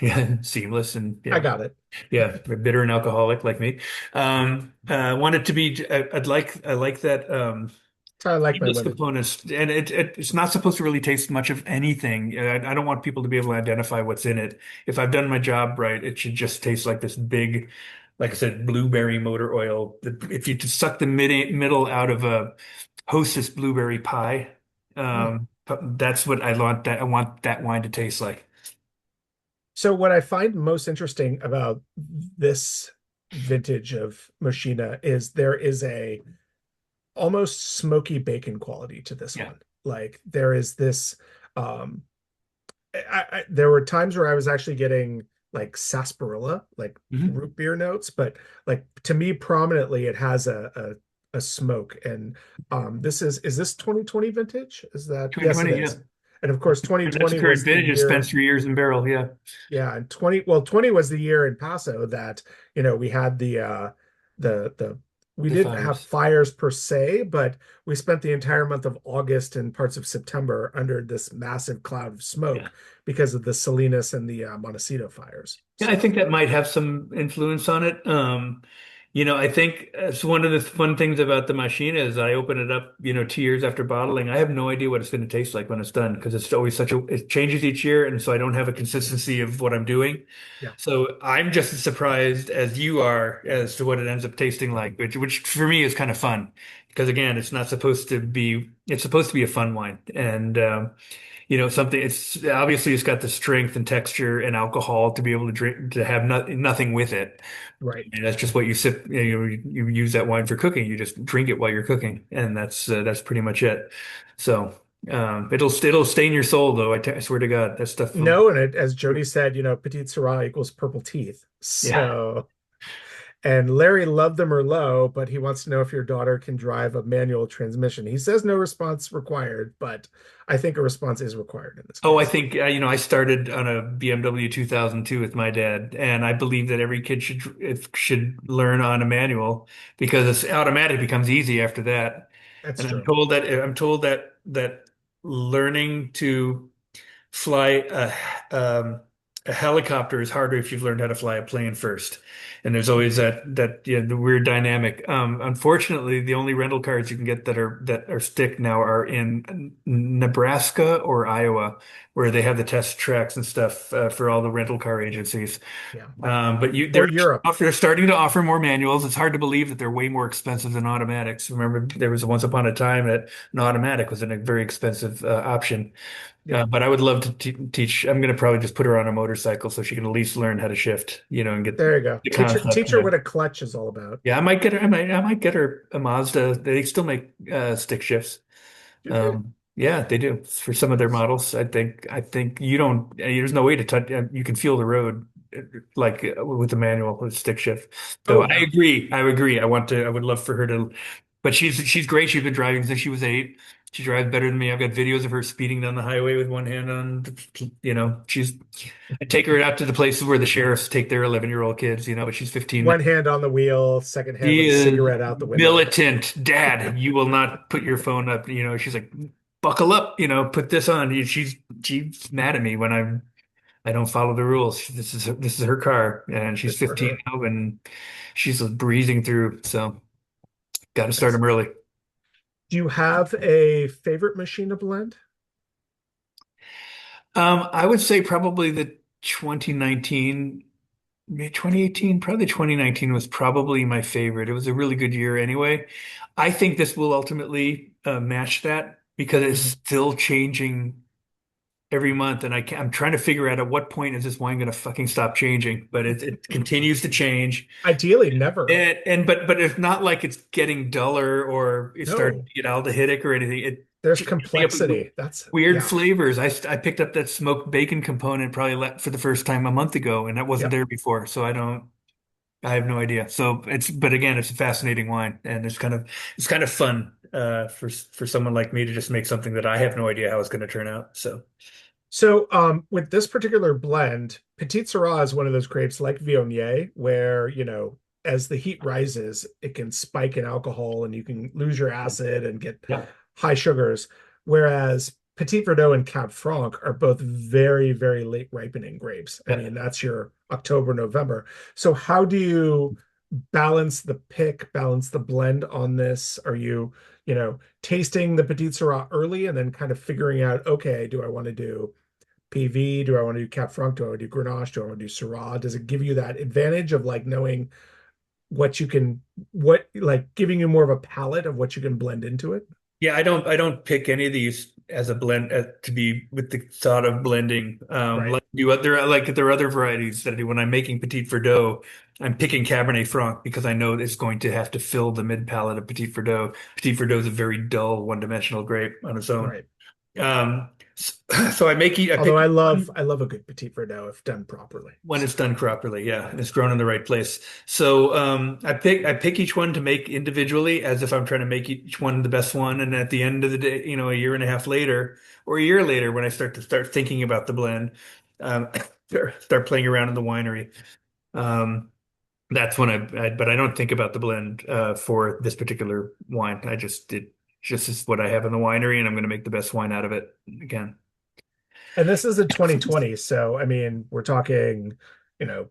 yeah, seamless and I got it. yeah, bitter and alcoholic like me. Want it to be. I like that. That's how I like my Seamless women. components, and it's not supposed to really taste much of anything. I don't want people to be able to identify what's in it. If I've done my job right, it should just taste like this big, like I said, blueberry motor oil. If you just suck the middle out of a Hostess blueberry pie, Mm. that's what I want. That I want that wine to taste like. So what I find most interesting about this vintage of Moshina is there is a almost smoky bacon quality to this Yeah. one. Like there is this um there were times where I was actually getting like sarsaparilla, like Hmm. root beer notes, but like to me prominently it has a smoke. And is this 2020 vintage? Is that, yes, it 2020, yeah. is. And of course That's a 2020 current was the vintage. It spent year. 3 years in barrel. Yeah. Yeah, and 20 was the year in Paso that, we had the we The didn't have fires. fires per se, but we spent the entire month of August and parts of September under this massive cloud of Yeah. smoke because of the Salinas and the Montecito fires. Yeah, I think So, that might have some influence on it. I think it's one of the fun things about the machine is I open it up, 2 years after bottling. I have no idea what it's going to taste like when it's done because it's always it changes each year. And so I don't have a consistency of what I'm doing. yeah, So I'm just as surprised as you are as to what it ends up tasting like, which for me is kind of fun because again, it's supposed to be a fun wine. And, something it's obviously it's got the strength and texture and alcohol to be able to drink to have nothing with it. right. And that's just what you sip. You use that wine for cooking. You just drink it while you're cooking, and that's pretty much it. So it'll stain your soul, though. I swear to God, that stuff will. No, and as Jody said, Petit Sirah equals purple teeth. Yeah. So, and Larry loved the Merlot, but he wants to know if your daughter can drive a manual transmission. He says no response required, but I think a response is required in this Oh, I case. think I started on a BMW 2002 with my dad, and I believe that every kid should learn on a manual because it's automatic becomes easy after that. That's And I'm true. told that learning to fly a helicopter is harder if you've learned how to fly a plane first. And there's always the weird dynamic. Unfortunately, the only rental cars you can get that are stick now are in Nebraska or Iowa, where they have the test tracks and stuff for all the rental car agencies. Yeah. But Or Europe. they're starting to offer more manuals. It's hard to believe that they're way more expensive than automatics. Remember, there was once upon a time that an automatic was a very expensive option. Yeah. But I would love to teach. I'm going to probably just put her on a motorcycle so she can at least learn how to shift, and get There you go. the concept. Teach her what a clutch is all about. Yeah, I might get her. I might get her a Mazda. They still make stick shifts. Do they? Yeah, they do for some of their models. I think you don't. There's no way to touch. You can feel the road like with the manual with stick shift. So Oh, I yeah. agree. I agree. I would love for her to. But she's great. She's been driving since she was 8. She drives better than me. I've got videos of her speeding down the highway with one hand on. She's. I take her out to the places where the sheriffs take their 11-year-old kids. But she's 15 now. One hand on the wheel, second hand with She a is cigarette out the window. militant. Dad, you will not put your phone up. She's like, buckle up, put this on. She's mad at me when I don't follow the rules. This is her car, and she's Good for 15 her. now, and she's breezing through. So got to start Nice. them early. Do you have a favorite machine to blend? I would say probably the 2019, maybe 2018, probably 2019 was probably my favorite. It was a really good year anyway. I think this will ultimately match that because it's Mhm. still changing every month, and I'm trying to figure out at what point is this wine going to fucking stop changing? But it continues to change, Ideally, never. but it's not like it's getting duller or it's starting No, to get aldehydic or anything. It there's keeps coming up with complexity. weird Yeah. flavors. I picked up that smoked bacon component probably for the first time a month ago, and that wasn't Yep. there before. So I have no idea. So but again, it's a fascinating wine, and it's kind of fun for someone like me to just make something that I have no idea how it's going to turn out. So. So, with this particular blend, Petit Sirah is one of those grapes like Viognier, where, as the heat rises, it can spike in alcohol and you can lose your acid and get Yeah. high sugars, whereas Petit Verdot and Cab Franc are both very, very late ripening grapes. I Yeah. mean, that's your October, November. So how do you balance the pick, balance the blend on this? Are you, tasting the Petit Sirah early and then kind of figuring out, okay, do I want to do PV? Do I want to do Cab Franc? Do I want to do Grenache? Do I want to do Syrah? Does it give you that advantage of like knowing what you can, what like giving you more of a palette of what you can blend into it? Yeah, I don't pick any of these as a blend to be with the thought of blending. Right, There are other varieties that I do when I'm making Petit Verdot. I'm picking Cabernet Franc because I know it's going to have to fill the mid palate of Petit Verdot. Petit Verdot is a very dull, one-dimensional grape on its own. right. Um, so, so I Although pick I each love one I love a good Petit Verdot if done properly. when So it's done properly, yeah, and it's grown in the right place. So I pick each one to make individually as if I'm trying to make each one the best one. And at the end of the day, a year and a half later or a year later, when I start thinking about the blend, um, start playing around in the winery. Um, that's when but I don't think about the blend for this particular wine. It just is what I have in the winery, and I'm going to make the best wine out of it again. and this is a 2020, so I mean we're talking, you know,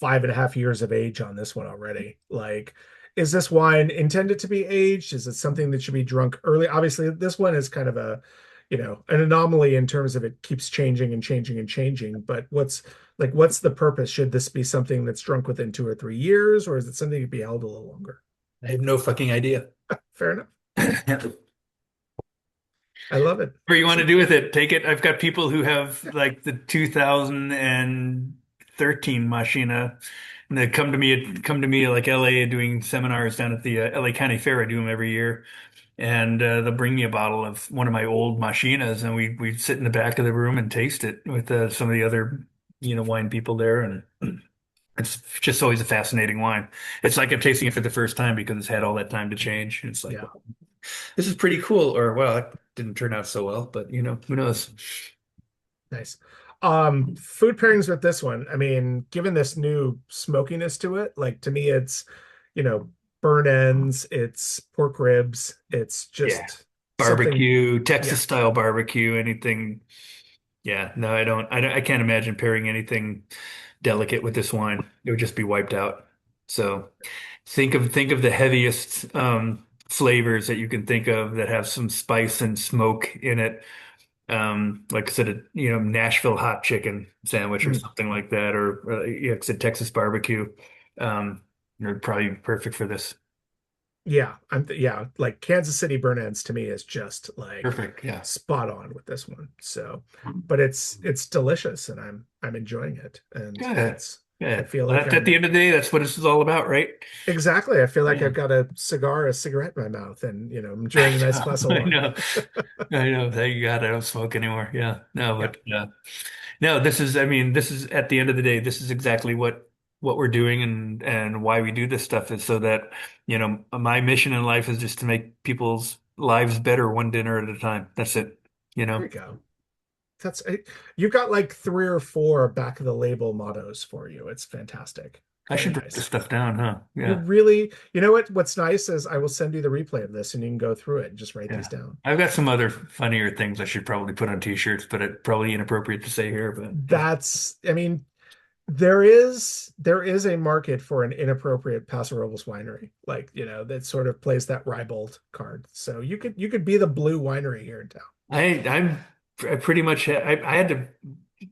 5.5 years of age on this one already. Like, is this wine intended to be aged? Is it something that should be drunk early? Obviously, this one is kind of a, an anomaly in terms of it keeps changing and changing and changing. But what's the purpose? Should this be something that's drunk within 2 or 3 years, or is it something to be held a little longer? I have no fucking idea. Fair enough. I love it. Whatever you want to So, do with it, take it. I've got people who have like the 2013 Moshina, and they come to me like LA doing seminars down at the LA County Fair. I do them every year, and they'll bring me a bottle of one of my old Moshinas, and we sit in the back of the room and taste it with some of the other wine people there, and it's just always a fascinating wine. It's like I'm tasting it for the first time because it's had all that time to change. It's like, yeah. wow, this is pretty cool. Or well, it didn't turn out so well, but who knows? Nice. Food pairings with this one. I mean, given this new smokiness to it, like to me, it's, you know, burn ends, it's pork ribs, it's Yeah. just something. Barbecue, Texas Yeah. style barbecue, anything. Yeah, no, I can't imagine pairing anything delicate with this wine. It would just be wiped out. So think of the heaviest flavors that you can think of that have some spice and smoke in it. Like I said, Nashville hot chicken sandwich or Mm. something like that, or like I said, Texas barbecue. They're probably perfect for this. Yeah. Yeah, like Kansas City burn ends to me is just like Perfect. Yeah. spot on with this one. So, but it's delicious and I'm enjoying it. And Yeah. I Yeah. feel Well, like at the I'm end of the day, that's what this is all about, right? exactly. I feel like Yeah. I've got a cigarette in my mouth and, I'm enjoying a nice glass of I wine. know. I know. Thank God I don't smoke anymore. Yeah. No, Yeah. but no, I mean, this is at the end of the day, this is exactly what we're doing and why we do this stuff is so that, my mission in life is just to make people's lives better one dinner at a time. That's it, you There know. we go. You've got like 3 or 4 back of the label mottos for you. It's fantastic. I Very should write this nice. stuff down, huh? You Yeah. really, you know what's nice is I will send you the replay of this and you can go through it and just write these Yeah. down. I've got some other funnier things I should probably put on t-shirts, but it's probably inappropriate to say here, but yeah. I mean, there is a market for an inappropriate Paso Robles winery, like, that sort of plays that ribald card. So you could be the blue winery here in town. I pretty much I had to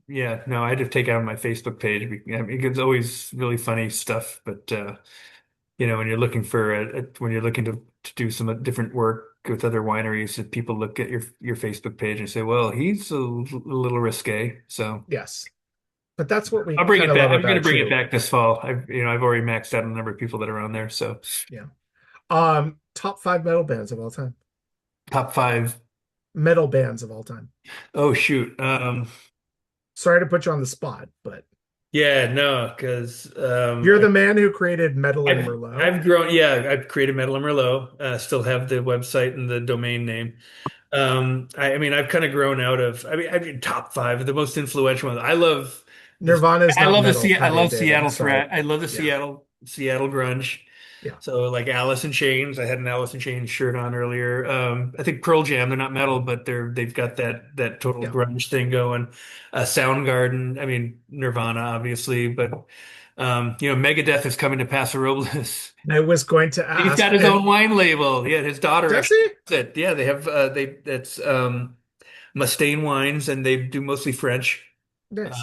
yeah, no, I had to take out my Facebook page. I mean, it's always really funny stuff, but when you're looking for when you're looking to do some different work with other wineries, if people look at your Facebook page and say, "Well, he's a little risque," so Yes. But that's what we I'll bring kind it of back. love I'm going to about bring it you. back this fall. I've already maxed out a number of people that are on there, so Yeah. Top 5 metal bands of all time. top five. Metal bands of all time. Oh shoot. Sorry to put you on the spot, but Yeah, no, because you're the man who created Metal and Merlot. I've grown. Yeah, I've created Metal and Merlot. Still have the website and the domain name. I mean, I've kind of grown out of. I mean, top five, the most influential ones. Nirvana is I not love metal, I Patty love and David. Seattle Sorry. thrash. I love the Yeah. Seattle grunge. Yeah. So like Alice in Chains, I had an Alice in Chains shirt on earlier. I think Pearl Jam, they're not metal, but they've got that total Yeah. grunge thing going. Soundgarden, I mean Nirvana, obviously, but Megadeth is coming to Paso Robles. I was going to He's ask, got his and own wine label. Yeah, his daughter does actually he? does it. Yeah, they have that's Mustaine wines, and they do mostly French. Nice.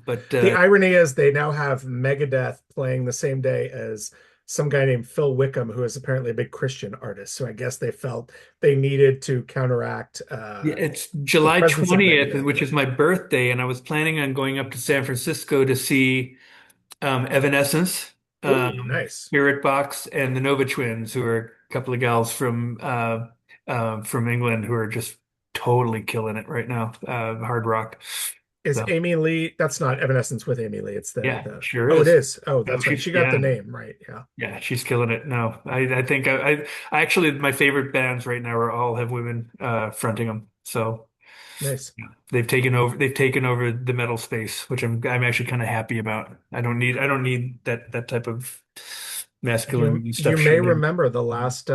But The irony is they now have Megadeth playing the same day as some guy named Phil Wickham, who is apparently a big Christian artist. So I guess they felt they needed to counteract Yeah, it's the July presence of 20th, Megadeth. which is my birthday, and I was planning on going up to San Francisco to see Evanescence, Ooh, nice. Spirit Box, and the Nova Twins, who are a couple of gals from England who are just totally killing it right now, hard rock. Is So Amy Lee? That's not Evanescence with Amy Lee. It's yeah, the. sure Oh, it is. is. Oh, Oh, that's right. She got the yeah. name right. Yeah. Yeah, she's killing it. No, I think I actually my favorite bands right now are all have women fronting them. So Nice. yeah, they've taken over the metal space, which I'm actually kind of happy about. I don't need that type of masculine You stuff may shooting. remember the last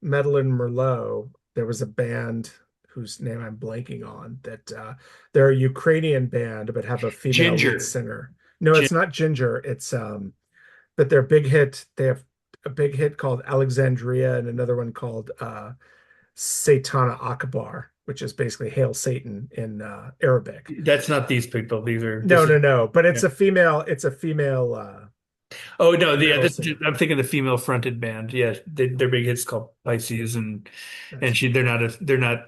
Medellin Merlot. There was a band whose name I'm blanking on that they're a Ukrainian band but have a female lead Ginger. singer. No, Gin it's not Ginger. It's but their big hit. They have a big hit called Alexandria and another one called Satana Akbar, which is basically Hail Satan in Arabic. That's not these people. No, This is no, no. But yeah. it's a female Oh no, yeah, metal singer. I'm thinking the female fronted band. Yeah, their big hits called Pisces, and Nice. she they're not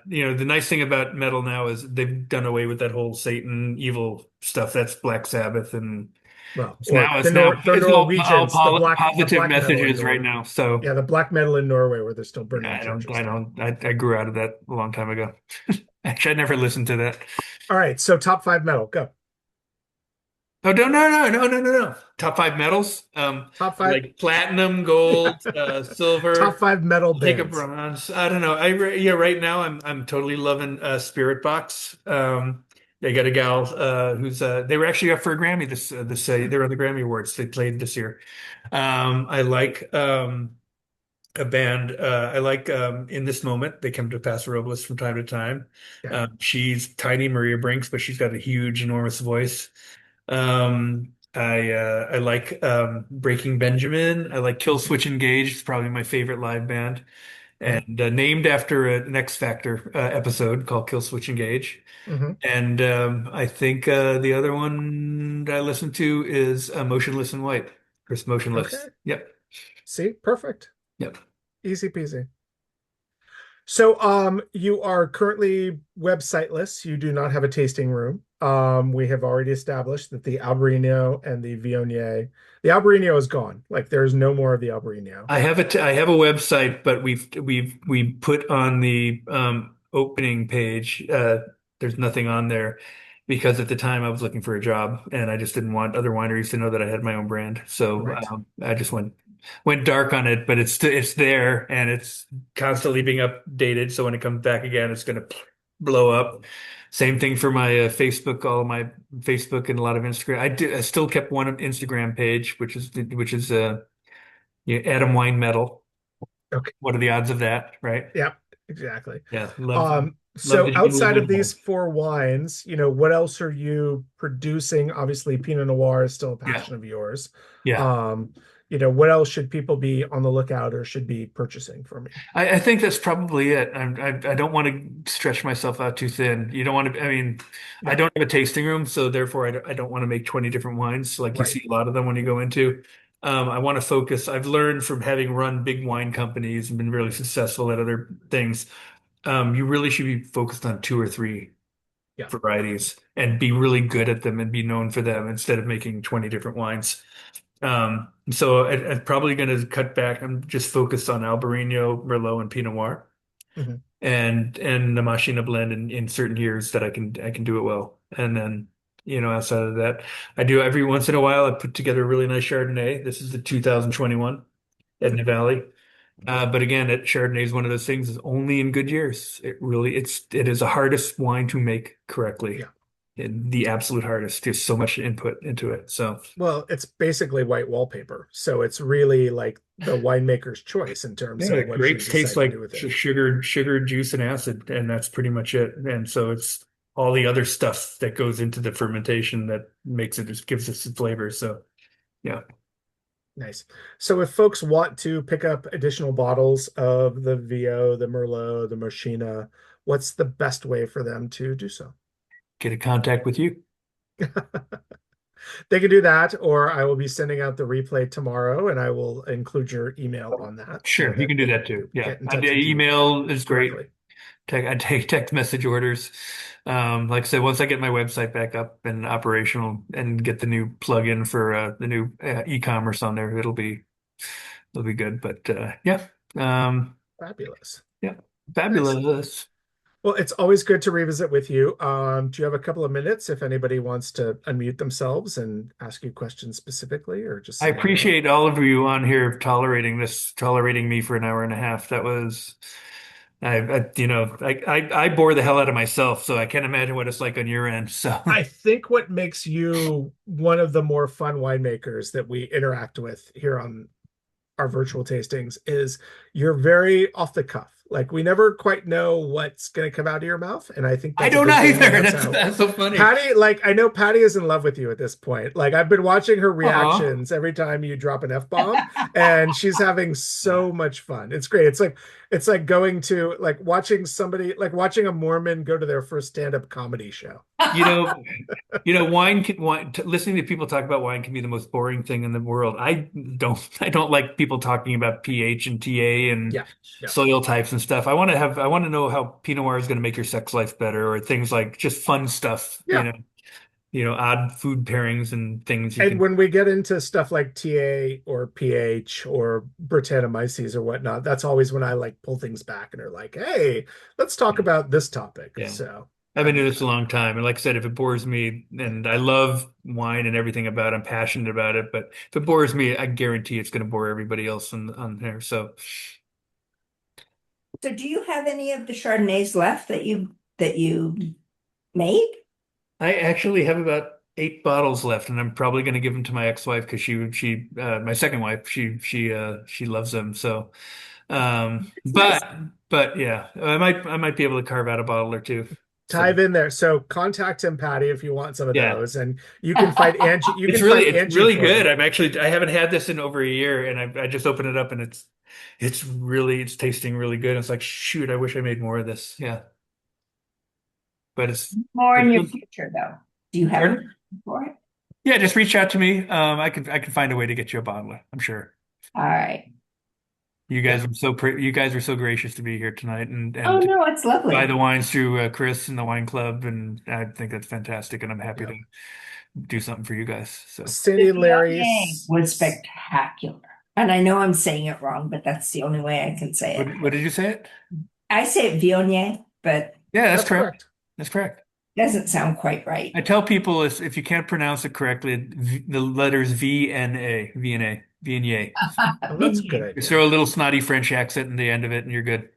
the nice thing about metal now is they've done away with that whole Satan evil stuff. That's Black Sabbath, and Well, it's or now it's now The it's all Norwegians, the positive black metal in messages right Nor now. So yeah, the black metal in Norway where they're still burning I don't churches I down. don't I grew out of that a long time ago. Actually, I never listened to that. All right, so top five metal, go. Oh, no. Top five metals. Top five Like platinum, gold, top silver. five metal I'll take a bands. bronze. I don't know. Yeah, right now I'm totally loving Spirit Box. They got a gal who's they were actually up for a Grammy this they were on the Grammy Awards. They played this year. I like a band. I like In This Moment. They come to Paso Robles from time to time. Yeah. She's tiny Maria Brinks, but she's got a huge, enormous voice. I like Breaking Benjamin. I like Kill Hmm. Switch Engage. It's probably my favorite live band, Okay. and named after an X Factor episode called Kill Switch Engage. Hmm. And I think the other one that I listen to is Motionless in White. Chris Motionless. Okay. Yep. See, perfect. Yep. Easy peasy. So, you are currently websiteless. You do not have a tasting room. We have already established that the Albarino and the Viognier, the Albarino is gone. Like there's no more of the Albarino. I have a website, but we put on the opening page. There's nothing on there because at the time I was looking for a job and I just didn't want other wineries to know that I had my own brand. So Right. I just went dark on it, but it's there and it's constantly being updated. So when it comes back again, it's going to blow up. Same thing for my Facebook, all of my Facebook and a lot of Instagram. I still kept one Instagram page, which is Adam Wine Medal. Okay. What are the odds of that, right? Yeah, exactly. Yeah, love So that you can live outside in of a home. these four wines, what else are you producing? Obviously, Pinot Noir is still a Yeah, passion of yours. yeah. Um, what else should people be on the lookout or should be purchasing from you? I think that's probably it. I don't want to stretch myself out too thin. You don't want to, I mean, I Yeah, don't have a tasting room, so therefore I don't want to make 20 different wines like you right. see a lot of them when you go into. I want to focus. I've learned from having run big wine companies and been really successful at other things. You really should be focused on two or three Yeah. varieties and be really good at them and be known for them instead of making 20 different wines. So I'm probably going to cut back. I'm just focused on Albarino, Merlot, and Pinot Noir, Hmm. and the Moshina blend in certain years that I can do it well. And then outside of that, I do every once in a while. I put together a really nice Chardonnay. This is the 2021 Edna Valley. But again, Chardonnay is one of those things is only in good years. It is the hardest wine to make correctly. Yeah. the absolute hardest. There's so much input into it. So Well, it's basically white wallpaper. So it's really like the winemaker's choice in terms yeah, of the what you grapes taste decide to do like with it. sugar, juice, and acid, and that's pretty much it. And so it's all the other stuff that goes into the fermentation that makes it, just gives us the flavor. So yeah. Nice. So if folks want to pick up additional bottles of the VO, the Merlot, the Moshina, what's the best way for them to do so? Get in contact with you. They can do that, or I will be sending out the replay tomorrow, and I will include your email on that so Sure, you that can do they that can too. Yeah. get in And the touch with you email is great. directly. I take text message orders. Like I said, once I get my website back up and operational and get the new plugin for the new e-commerce on there, it'll be good. But yeah. Fabulous. Yeah. Nice. Fabulous. Well, it's always good to revisit with you. Do you have a couple of minutes if anybody wants to unmute themselves and ask you questions specifically, or just I say hello? appreciate all of you on here tolerating me for an hour and a half. That was, I bore the hell out of myself, so I can't imagine what it's like on your end. So I think what makes you one of the more fun winemakers that we interact with here on our virtual tastings is you're very off the cuff. Like we never quite know what's going to come out of your mouth, and I think I that's a don't good thing. And either. that's That's how that's so funny. Patty, like I know Patty is in love with you at this point. Like I've been watching her Aw. reactions every time you drop an F-bomb, and she's having so much fun. It's great. It's like going to like watching somebody like watching a Mormon go to their first stand-up comedy show. You know, listening to people talk about wine can be the most boring thing in the world. I don't like people talking about pH and TA and Yeah. Yeah. soil types and stuff. I want to know how Pinot Noir is going to make your sex life better or things like just fun stuff, Yeah. odd food pairings and things you And can. when we get into stuff like TA or pH or Brettanomyces or whatnot, that's always when I like pull things back and are like, hey, let's talk Yeah. about this topic. Yeah. So I've I been doing do this a that. long time, and like I said, if it bores me, and I love wine and everything about it, I'm passionate about it, but if it bores me, I guarantee it's going to bore everybody else on there. So So do you have any of the Chardonnays left that you made? I actually have about 8 bottles left, and I'm probably going to give them to my ex-wife because my second wife, she loves them. So, It's nice. but yeah, I might be able to carve out a bottle or two. So Dive in there. So contact him, Patty, if you want some of yeah. those. And you can fight Angie. You can fight It's Angie really for good. them. I haven't had this in over a year, and I just opened it up, and it's tasting really good. It's like, shoot, I wish I made more of this. Yeah, but More in your it's future, though. Do you have a pardon? plan for it? Yeah, just reach out to me. I can find a way to get you a bottle, I'm sure. All right. Yeah. You guys are so gracious to be here tonight Oh and to no, it's buy the lovely. wines through Chris and the wine club, and I think that's fantastic, and I'm happy Yeah. to do something for you guys. So The Cindy, Larry. Viognier was spectacular. And I know I'm saying it wrong, but that's the only way I can say it. what did you say it? I say it Viognier, but Yeah, that's That's correct. correct. That's correct. doesn't sound quite right. I tell people if you can't pronounce it correctly, the letters Viognier. Oh, that's a good Viognier. Just idea. throw a little snotty French accent in the end of it, and you're good.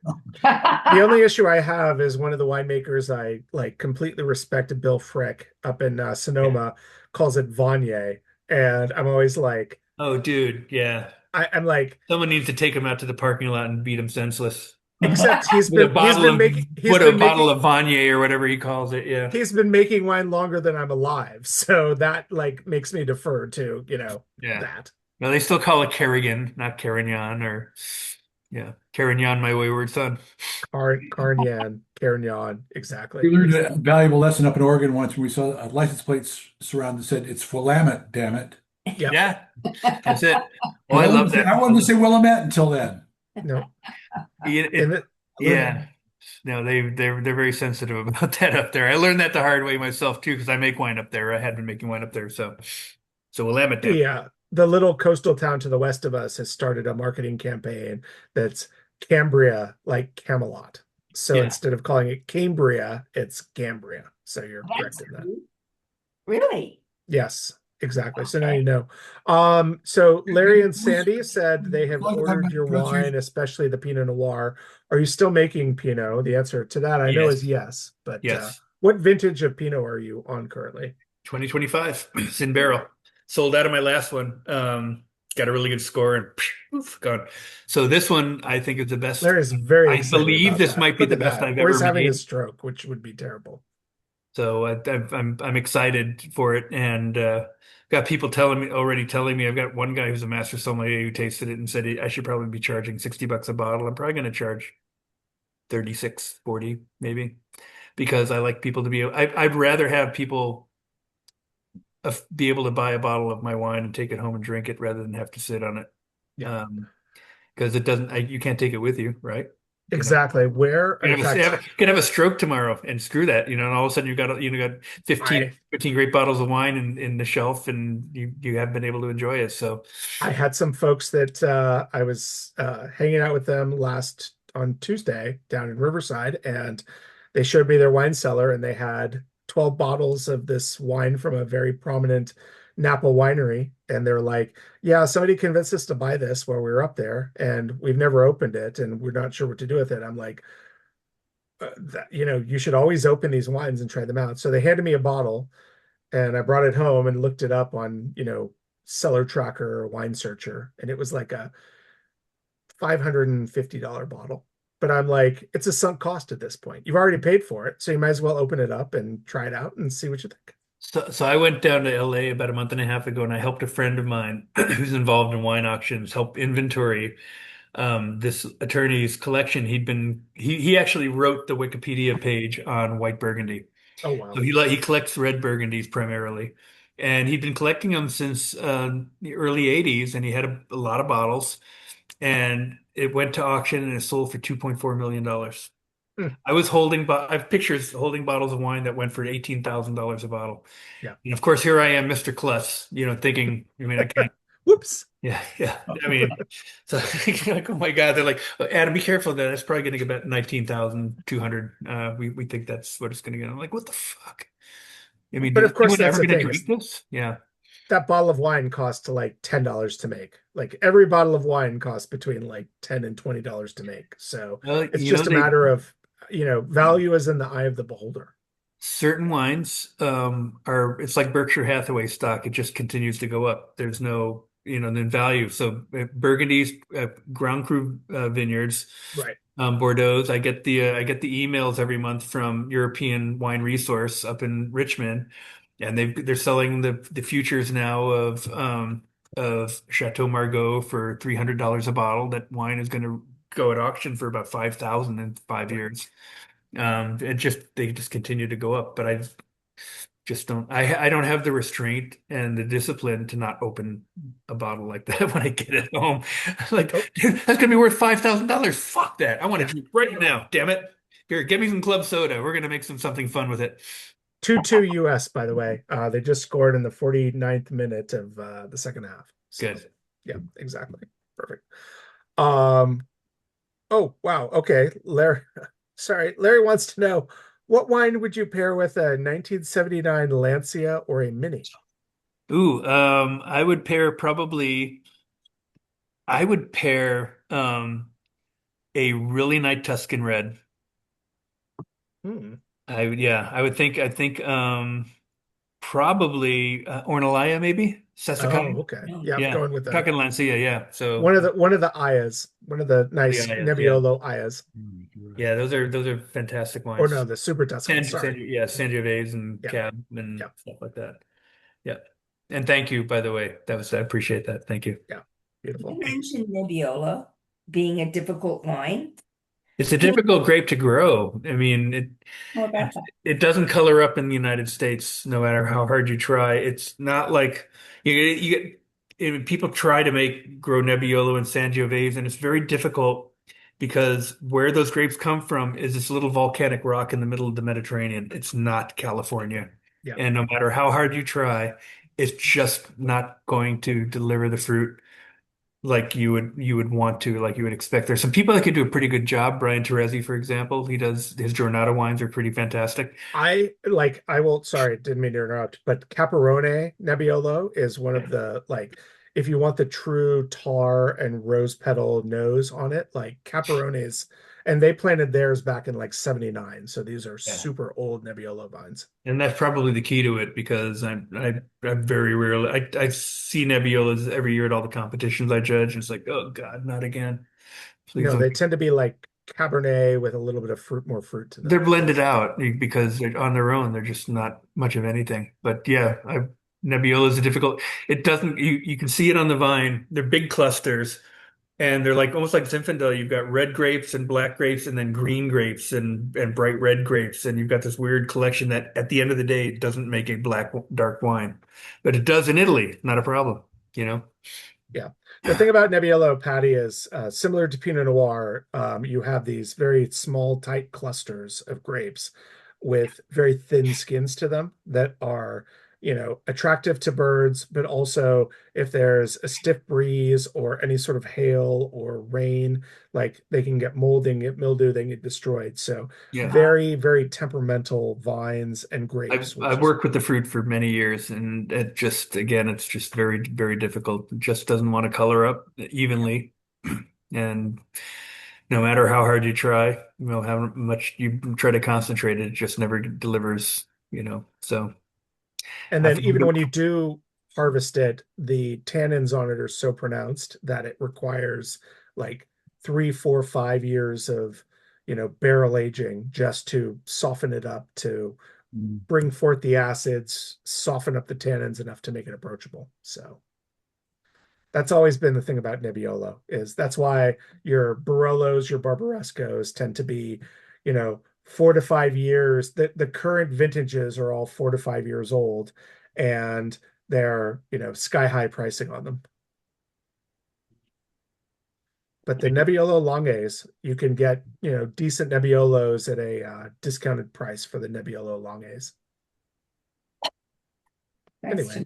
The only issue I have is one of the winemakers I like completely respect, Bill Frick up in Yeah. Sonoma, calls it Viognier. And I'm always like, Oh, dude, yeah. I'm like, Someone needs to take him out to the parking lot and beat him senseless. except With a bottle of Viognier or whatever he calls it. Yeah, he's been making wine longer than I'm alive. So that like makes me defer to, yeah. that. No, they still call it Carrigan, not Carignan, or yeah, Carignan, my wayward son. Carignan, exactly. We learned a valuable lesson up in Oregon once when we saw a license plate surround that said it's Willamette, damn it. Yep. Yeah, that's it. Oh, And I love I wanted to say Willamette until then. No. that. And it, Yeah. No, they're very sensitive about that up there. I learned that the hard way myself too, because I make wine up there. I had been making wine up there, so Willamette Dam. the little coastal town to the west of us has started a marketing campaign that's Cambria, like Camelot. So Yeah. instead of calling it Cambria, it's Cambria. So you're That's correct in that. cool. Really? Yes, exactly. So now Okay. you know. So Larry and Sandy said they have Well, ordered your wine, especially the Pinot Noir. Are you still making Pinot? The answer to that I know is Yes. yes, but Yes. What vintage of Pinot are you on currently? 2025. It's in barrel. Sold out of my last one. Got a really good score and poof, gone. So this one I think is the best. Larry's very I excited believe about this that. might be Look the at best that. I've Or ever he's having a made. stroke, which would be terrible. So I'm excited for it, and got people telling me. I've got one guy who's a master sommelier who tasted it and said I should probably be charging $60 a bottle. I'm probably going to charge 36, 40 maybe, because I like people to be. I'd rather have people be able to buy a bottle of my wine and take it home and drink it rather than have to sit on it. Yeah. Because it doesn't, you can't take it with you, right? Exactly. Where, You in can have fact, you can have a stroke tomorrow and screw that, and all of a sudden got 15, I 15 great bottles of wine in the shelf, and you haven't been able to enjoy it. So, I had some folks that I was hanging out with them last on Tuesday down in Riverside, and they showed me their wine cellar, and they had 12 bottles of this wine from a very prominent Napa winery. And they're like, yeah, somebody convinced us to buy this while we were up there, and we've never opened it, and we're not sure what to do with it. I'm like, you should always open these wines and try them out. So they handed me a bottle, and I brought it home and looked it up on, Cellar Tracker or Wine Searcher, and it was like a $550 bottle. But I'm like, it's a sunk cost at this point. You've already paid for it, so you might as well open it up and try it out and see what you think. so I went down to LA about a month and a half ago, and I helped a friend of mine who's involved in wine auctions help inventory this attorney's collection. He actually wrote the Wikipedia page on white Burgundy. Oh So wow. he collects red Burgundies primarily, and he'd been collecting them since the early '80s, and he had a lot of bottles, and it went to auction and it sold for $2.4 million. Hmm. I have pictures holding bottles of wine that went for $18,000 a bottle. Yeah. And of course, here I am, Mr. Klutz, thinking, I can't. Whoops. Yeah, yeah. I mean, so like, oh my God, they're like, "Oh, Adam, be careful. That's probably going to get about 19,200. We think that's what it's going to get." I'm like, what the fuck? I mean, But is of course, anyone that's ever the going to thing is drink this? Yeah. that bottle of wine costs like $10 to make. Like every bottle of wine costs between like $10 and $20 to make. So Well, it's just a matter of, value is in the eye of the beholder. certain wines it's like Berkshire Hathaway stock. It just continues to go up. There's no, in value. So Burgundy's, Ground Cru Vineyards, Right. Bordeaux's. I get the emails every month from European Wine Resource up in Richmond, and they're selling the futures now of Chateau Margaux for $300 a bottle. That wine is going to go at auction for about 5,000 in 5 years. They just continue to go up, but I just don't. I don't have the restraint and the discipline to not open a bottle like that when I get it home. Like, Oh, dude, that's gonna be worth $5,000. Fuck that! I want to yeah. drink right now. Damn it! Here, get me some club soda. We're gonna make something fun with it. 2-2 US, by the way. They just scored in the 49th minute of the second half. So Good. yeah, exactly. Perfect. Um, oh wow. Okay. Larry wants to know, what wine would you pair with a 1979 Lancia or a Mini? Ooh, I would pair a really nice Tuscan red. Hmm. I would think. I think probably Ornellaia, maybe Oh, Sassicaia. okay. No. Yeah, Yeah, going with we're talking Lancia. Yeah, so one of the Ayas, one of the the nice Ayas, yeah, Nebbiolo Ayas. yeah. Those are fantastic Or no, wines. the Super Tuscan. Sorry. Yeah, Sangiovese and Yeah, Cab and yeah, stuff like that. Yeah, and thank you, by the way. I appreciate that. Thank you. yeah. You Beautiful. mentioned Nebbiolo being a difficult wine. It's a Can difficult grape to grow. I mean, How it about that? it doesn't color up in the United States, no matter how hard you try. It's not like people try to grow Nebbiolo and Sangiovese, and it's very difficult because where those grapes come from is this little volcanic rock in the middle of the Mediterranean. It's not California, Yeah. and no matter how hard you try, it's just not going to deliver the fruit like you would want to, like you would expect. There's some people that could do a pretty good job. Brian Teresi, for example, he does his Giornata wines are pretty fantastic. I will, sorry, didn't mean to interrupt, but Caparone Nebbiolo is one of the, like, if you want the true tar and rose petal nose on it, like Caperones, and they planted theirs back in like 79. So these are Yeah. super old Nebbiolo vines. And that's probably the key to it because I very rarely I see Nebbiolas every year at all the competitions I judge. And it's like, oh God, not again. Please No, don't. they tend to be like Cabernet with a little bit of fruit, more fruit to They're them. blended out because they're on their own. They're just not much of anything. But yeah, Nebbiolo is a difficult. It doesn't. You can see it on the vine. They're big clusters, and they're like almost like Zinfandel. You've got red grapes and black grapes, and then green grapes and bright red grapes, and you've got this weird collection that at the end of the day it doesn't make a dark wine, but it does in Italy. Not a problem, you know. Yeah. The thing about Nebbiolo, Patty, is similar to Pinot Noir. You have these very small, tight clusters of grapes with very thin skins to them that are, attractive to birds, but also if there's a stiff breeze or any sort of hail or rain, like they can get mold, they can get mildew, they can get destroyed. So Yeah. very, very temperamental vines and grapes, which I've is worked with the fruit for many years, and it just again, it's just very, very difficult. It just doesn't want to color up evenly, and no matter how hard you try, how much you try to concentrate, it just never delivers. So And I then found even the- when you do harvest it, the tannins on it are so pronounced that it requires like 3, 4, 5 years of, barrel aging just to soften it up, to bring forth the acids, soften up the tannins enough to make it approachable. So that's always been the thing about Nebbiolo, is that's why your Barolos, your Barbarescos tend to be, 4 to 5 years. The current vintages are all 4 to 5 years old, and they're, sky high pricing on them. But the Nebbiolo Longes, you can get, decent Nebbiolos at a discounted price for the Nebbiolo Longes. Anyway,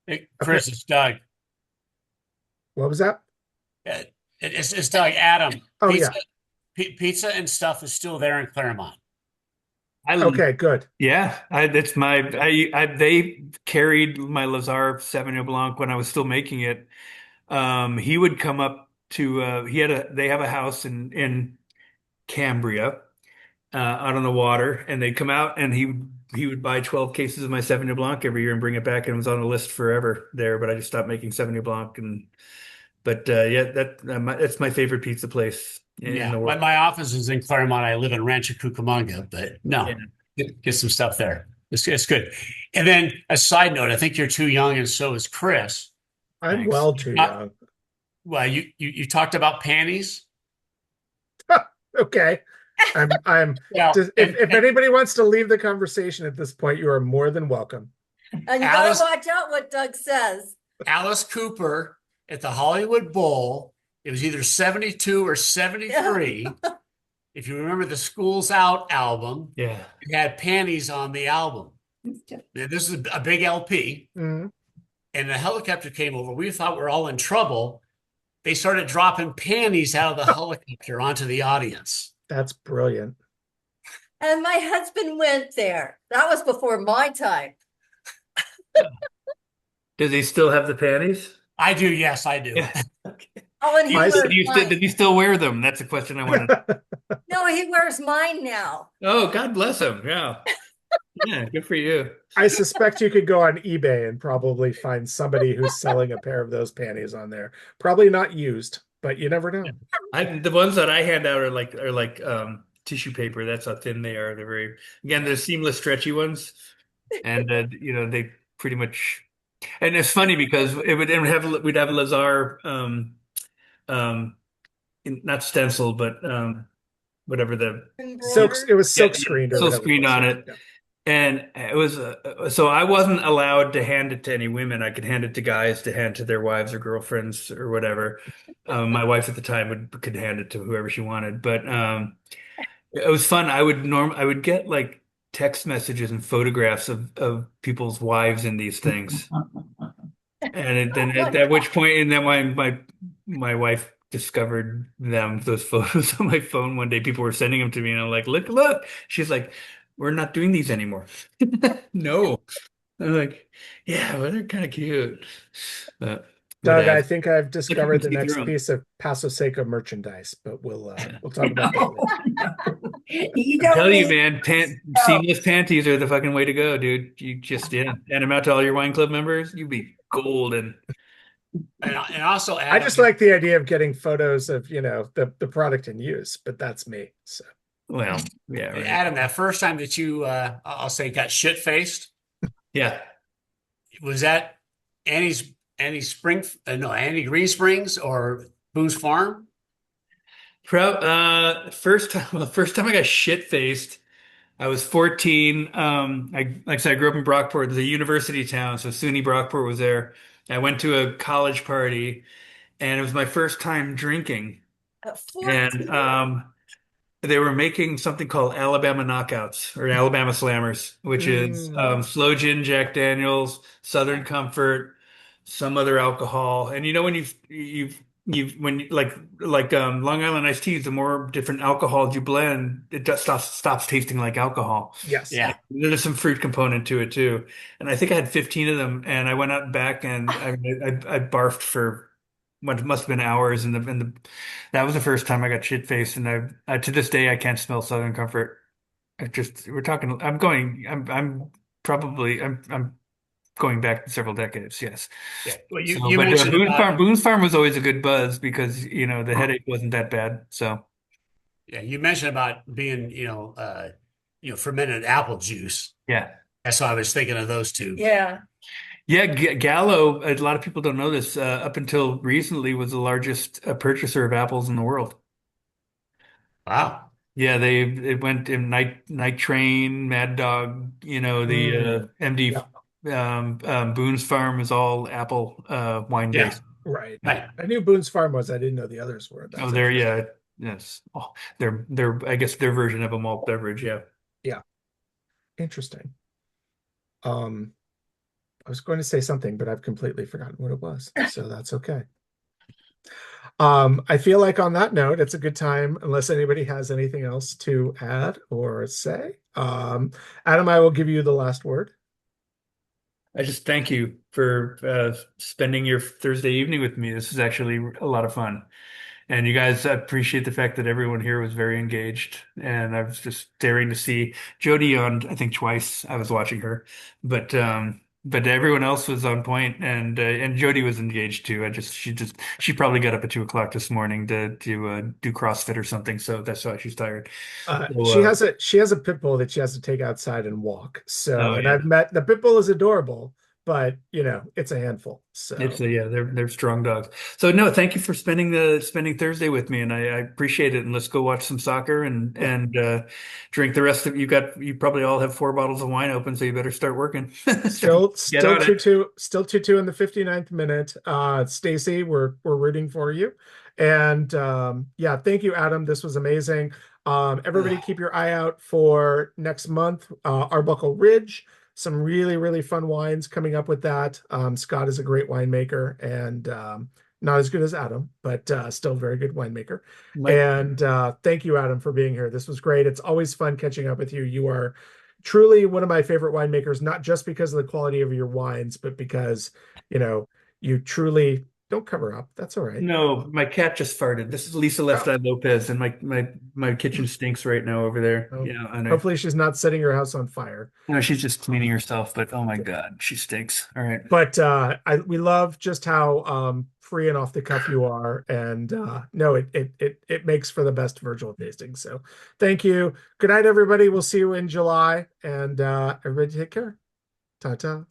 Hey, Chris, it's Doug. what was that? Uh, it's Doug. Adam. Oh, Pizza, yeah. pizza and stuff is still there in Claremont. Okay, good. Yeah, that's my they carried my Lazarre Sauvignon Blanc when I was still making it. He would come up to they have a house in Cambria out on the water, and they'd come out and he would buy 12 cases of my Sauvignon Blanc every year and bring it back, and it was on the list forever there, but I just stopped making Sauvignon Blanc. But yeah, that's my favorite pizza place in Yeah, the my, world. my office is in Claremont. I live in Rancho Cucamonga, but no, Yeah. get some stuff there. It's good. And then a side note, I think you're too young, and so is Chris. I'm Thanks. well too young. Well, you talked about panties. Okay. I'm Well, just, if anybody wants to leave the conversation at this point, you are more than welcome. And you Alice- gotta watch out what Doug says. Alice Cooper at the Hollywood Bowl, it was either 72 or 73. If you remember the School's Out album, Yeah. it had panties on the album. This is a big LP, Mhm. and the helicopter came over. We thought we were all in trouble. They started dropping panties out of the helicopter onto the audience. That's brilliant. And my husband went there. That was before my time. Does he still have the panties? I do, yes, I do. Yeah. Oh, and he My- wears Did mine. he still wear them? That's a question I wanted. No, he wears mine now. Oh, God bless him. Yeah. Yeah, good for you. I suspect you could go on eBay and probably find somebody who's selling a pair of those panties on there. Probably not used, but you never know. The ones that I hand out are like tissue paper. That's how thin they are. They're they're seamless, stretchy ones, and they pretty much. And it's funny because we'd have Lazarre, not stencil, but whatever It was silk screened or silk whatever. screened on it. Yeah. And it was so I wasn't allowed to hand it to any women. I could hand it to guys to hand to their wives or girlfriends or whatever. My wife at the time could hand it to whoever she wanted. But it was fun. I would get like text messages and photographs of people's wives in these things. And then at which point, and then my wife discovered those photos on my phone one day. People were sending them to me, and I'm like, look. She's like, we're not doing these anymore. No. I'm like, yeah, well, they're kind of cute. But Doug, I think I've you discovered can the see next through 'em. piece of Paso Seco merchandise, but we'll talk about that later. You I'm don't telling you, need man, no. seamless panties are the fucking way to go, dude. You just hand them out to all your wine club members. You'd be golden. And also, I Adam, just like the idea of getting photos of, the product in use, but that's me. So Well, yeah, right. Adam, that first time that you, I'll say, got shit faced, Yeah. was that Annie's Spring, no, Annie Green Springs or Boone's Farm? First time, well, first time I got shit faced, I was 14. Like I said, I grew up in Brockport. It's a university town, so SUNY Brockport was there. I went to a college party, and it was my first time drinking. At And 14. they were making something called Alabama Knockouts or Alabama Slammers, which is Mm. slow gin, Jack Daniels, Southern Comfort, some other alcohol. And when when Long Island iced teas, the more different alcohols you blend, it just stops tasting like alcohol. Yes. Yeah. There's some fruit component to it too. And I think I had 15 of them, and I went out back and I barfed for what must have been hours, and that was the first time I got shit faced, and I to this day I can't smell Southern Comfort. We're talking. I'm going back several decades. Yes. Yeah. Well, So, you but mentioned about Boone's Farm was always a good buzz because the headache wasn't that bad. So yeah, you mentioned about being, fermented apple juice. yeah. That's why I was thinking of those two. Yeah. Yeah, Gallo, a lot of people don't know this, up until recently was the largest purchaser of apples in the world. Wow. Yeah, it went in Night Train, Mad Dog, the MD Boone's Farm is all apple wine Yeah. based. Right. Right. I knew Boone's Farm was. I didn't know the others were. Oh, That's there, interesting. yeah, yes. Oh, they're I guess their version of a malt beverage, yeah. Yeah. Interesting. I was going to say something, but I've completely forgotten what it was. So that's okay. I feel like on that note, it's a good time, unless anybody has anything else to add or say. Adam, I will give you the last word. I just thank you for spending your Thursday evening with me. This is actually a lot of fun. And you guys, I appreciate the fact that everyone here was very engaged. And I was just staring to see Jody on, I think twice. I was watching her, but everyone else was on point, and Jody was engaged too. She probably got up at 2 o'clock this morning to do CrossFit or something. So that's why she's tired. She So, has a pit bull that she has to take outside and walk. So, oh and yeah. I've met the pit bull is adorable, but it's a handful. So They're strong dogs. So no, thank you for spending Thursday with me, and I appreciate it. And let's go watch some soccer and drink the rest of you probably all have 4 bottles of wine open, so you better start working. still Get on it. 2-2 in the 59th minute. Stacy, we're rooting for you. And yeah, thank you, Adam. This was amazing. Everybody keep your eye out for next month, Arbuckle Ridge. Some really, really fun wines coming up with that. Scott is a great winemaker and not as good as Adam, but still a very good winemaker. And thank you, Adam, for being here. This was great. It's always fun catching up with you. You are truly one of my favorite winemakers, not just because of the quality of your wines, but because, you truly don't cover up. That's all right. No, my cat just farted. This is Lisa Left Eye Lopez, and my kitchen stinks right now over there. Oh, Yeah, I know. hopefully she's not setting your house on fire. No, she's just cleaning herself, but oh my God, she stinks. All right. But we love just how free and off the cuff you are, and no, it makes for the best virtual tasting. So thank you. Good night, everybody. We'll see you in July, and everybody take care. Ta ta.